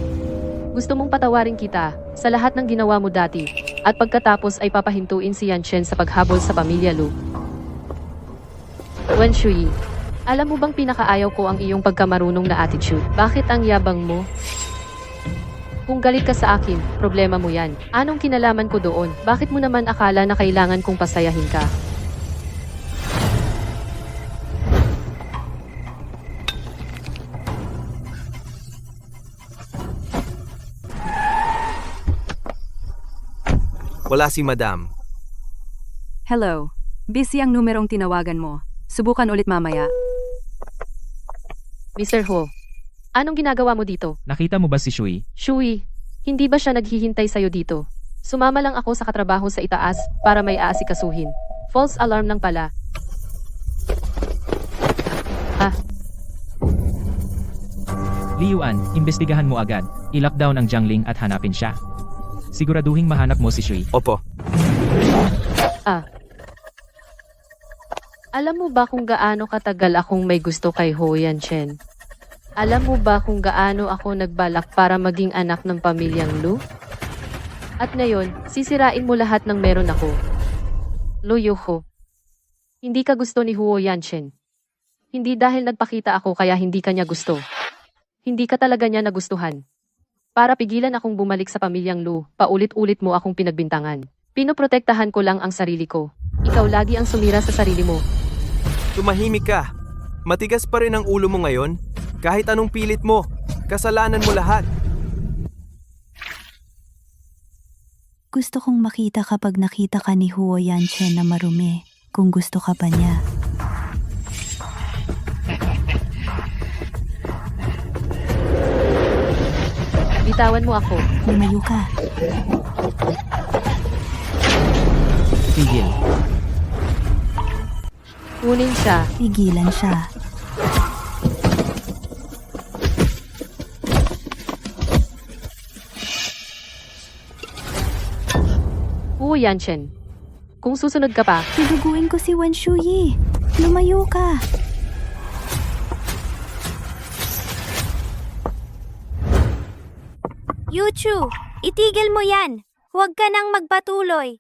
Gusto mong patawarin kita sa lahat ng ginawa mo dati at pagkatapos ay papahintuin si Yanchen sa paghabol sa pamilya Lu. Wen Shuyi, alam mo bang pinakaayaw ko ang iyong pagkamarunong na attitude? Bakit ang yabang mo? Kung galit ka sa akin, problema mo yan. Anong kinalaman ko doon? Bakit mo naman akala na kailangan kong pasayahin ka? Wala si Madam. Hello. Busy ang numerong tinawagan mo. Subukan ulit mamaya. Mr. Ho, Anong ginagawa mo dito? Nakita mo ba si Shui? Shui, hindi ba siya naghihintay sa'yo dito? Sumama lang ako sa katrabaho sa itaas para may aasikasuhin. False alarm lang pala. Liuan, imbestigahan mo agad. I-lockdown ang Jiangling at hanapin siya. Siguraduhin mahanap mo si Shui. Opo. Alam mo ba kung gaano katagal akong may gusto kay Ho Yanchen? Alam mo ba kung gaano ako nagbalak para maging anak ng pamilyang Lu? At ngayon, sisirain mo lahat ng meron ako. Lu Yuho. Hindi ka gusto ni Huo Yanchen. Hindi dahil nagpakita ako kaya hindi kanya gusto. Hindi ka talaga niya nagustuhan. Para pigilan akong bumalik sa pamilyang Lu, paulit-ulit mo akong pinagbintangan. Pinoprotektahan ko lang ang sarili ko. Ikaw lagi ang sumira sa sarili mo. Tumahimik ka. Matigas pa rin ang ulo mo ngayon. Kahit anong pilit mo, kasalanan mo lahat. Gusto kong makita kapag nakita ka ni Huo Yanchen na marumi, kung gusto ka pa niya. Bitawan mo ako. Lumayo ka. Tigil. Kunin siya. Pigilan siya. Huo Yanchen. Kung susunod ka pa, Duduguin ko si Wen Shuyi. Lumayo ka. Yuchu, itigil mo yan. Huwag ka nang magpatuloy.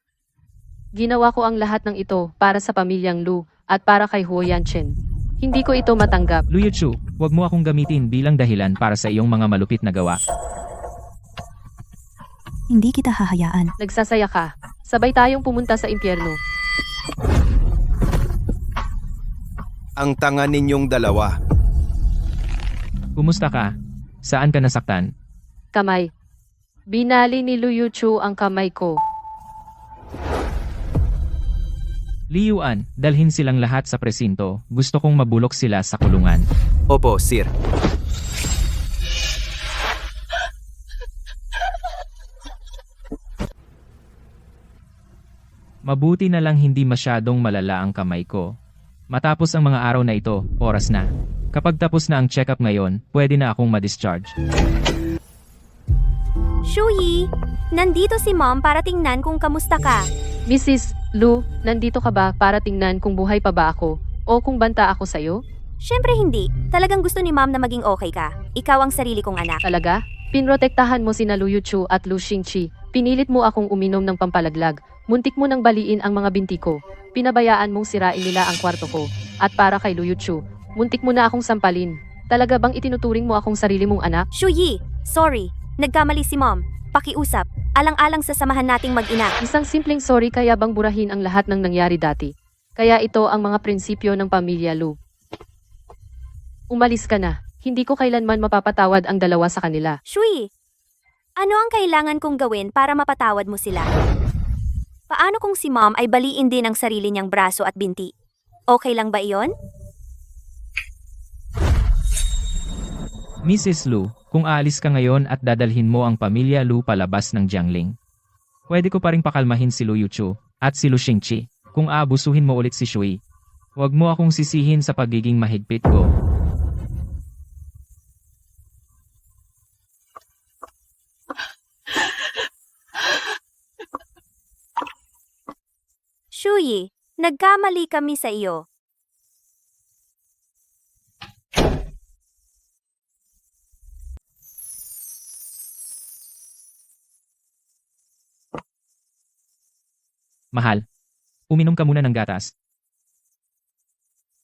ginawa ko ang lahat ng ito para sa pamilyang Lu at para kay Huo Yanchen. Hindi ko ito matanggap. Lu Yuchu, huwag mo akong gamitin bilang dahilan para sa iyong mga malupit na gawa. Hindi kita hahayaan. Nagsasaya ka. Sabay tayong pumunta sa impyerno. Ang tanga ninyong dalawa. Kumusta ka? Saan ka nasaktan? Kamay. Binali ni Lu Yuchu ang kamay ko. Liyuan, dalhin silang lahat sa presinto. Gusto kong mabulok sila sa kulungan. Opo, sir. Mabuti na lang hindi masyadong malala ang kamay ko. Matapos ang mga araw na ito, oras na. Kapag tapos na ang check-up ngayon, pwede na akong ma-discharge. Shuyi, nandito si Mom para tingnan kung kamusta ka. Mrs. Lu, nandito ka ba para tingnan kung buhay pa ba ako o kung banta ako sa'yo? Syempre hindi. Talagang gusto ni Mom na maging okay ka. Ikaw ang sarili kong anak. Talaga? Pinrotektahan mo sina Lu Yuchu at Lu Xingqi. Pinilit mo akong uminom ng pampalaglag. Muntik mo nang baliin ang mga binti ko. Pinabayaan mong sirain nila ang kwarto ko. At para kay Lu Yuchu, muntik mo na akong sampalin. Talaga bang itinuturing mo akong sarili mong anak? Shuyi, sorry. Nagkamali si Mom. Pakiusap. Alang-alang sa samahan nating mag-ina. Isang simpleng sorry kaya bang burahin ang lahat ng nangyari dati. Kaya ito ang mga prinsipyo ng pamilya Lu. Umalis ka na. Hindi ko kailanman mapapatawad ang dalawa sa kanila. Shuyi, ano ang kailangan kong gawin para mapatawad mo sila? Paano kung si Mom ay baliin din ang sarili niyang braso at binti? Okay lang ba iyon? Mrs. Lu, kung aalis ka ngayon at dadalhin mo ang pamilya Lu palabas ng Jiangling, pwede ko pa ring pakalmahin si Lu Yuchu at si Lu Xingqi kung aabusuhin mo ulit si Shui. Huwag mo akong sisihin sa pagiging mahigpit ko. Shuyi, nagkamali kami sa iyo. Mahal, uminom ka muna ng gatas.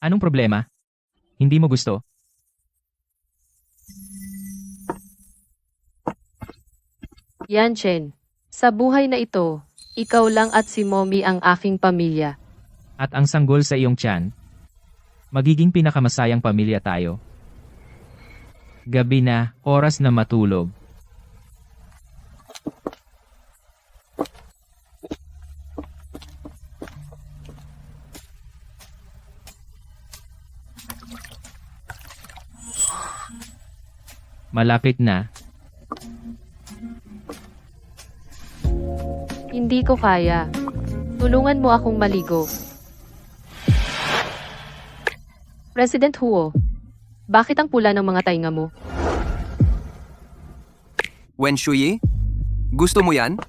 Anong problema? Hindi mo gusto? Yanchen, sa buhay na ito, ikaw lang at si Mommy ang aking pamilya. At ang sanggol sa iyong tiyan, magiging pinakamasayang pamilya tayo. Gabi na, oras na matulog. Malapit na. Hindi ko kaya. Tulungan mo akong maligo. President Huo, bakit ang pula ng mga tainga mo? Wen Shuyi? Gusto mo yan?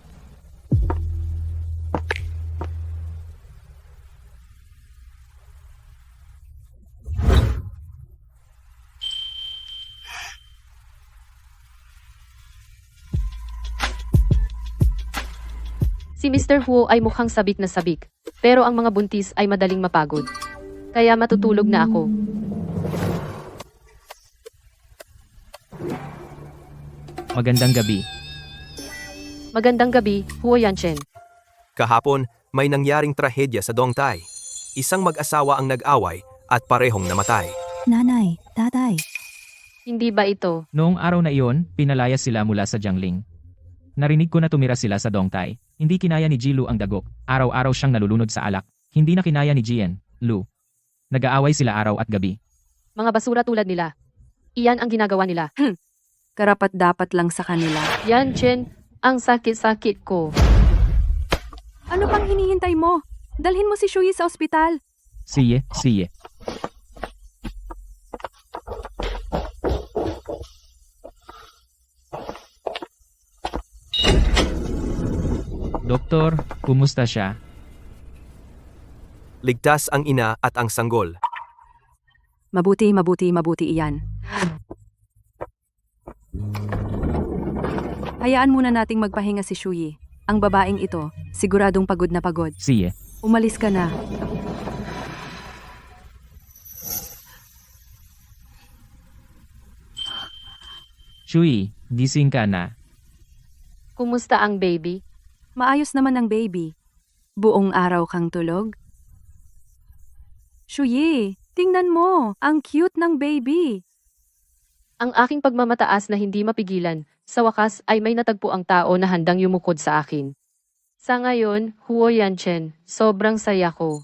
Si Mr. Huo ay mukhang sabik na sabik, pero ang mga buntis ay madaling mapagod. Kaya matutulog na ako. Magandang gabi. Magandang gabi, Huo Yanchen. Kahapon, may nangyaring trahedya sa Dongtai. Isang mag-asawa ang nag-away at parehong namatay. Nanay, tatay, Hindi ba ito? Noong araw na iyon, pinalayas sila mula sa Jiangling. Narinig ko na tumira sila sa Dongtai. Hindi kinaya ni Jilu ang dagok. Araw-araw siyang nalulunod sa alak. Hindi na kinaya ni Jian, Lu. Nag-aaway sila araw at gabi. Mga basura tulad nila. Iyan ang ginagawa nila. Karapat-dapat lang sa kanila. Yanchen, ang sakit-sakit ko. Ano pang hinihintay mo? Dalhin mo si Shuyi sa ospital. Siye, siye. Doktor, kumusta siya? Ligtas ang ina at ang sanggol. Mabuti iyan. Hayaan muna nating magpahinga si Shuyi. Ang babaeng ito, siguradong pagod na pagod. Siye. Umalis ka na. Shui, gising ka na. Kumusta ang baby? Maayos naman ang baby. Buong araw kang tulog. Shuyi, tingnan mo, ang cute ng baby. Ang aking pagmamataas na hindi mapigilan, sa wakas ay may natagpo ang tao na handang yumukod sa akin. Sa ngayon, Huo Yanchen, sobrang saya ko.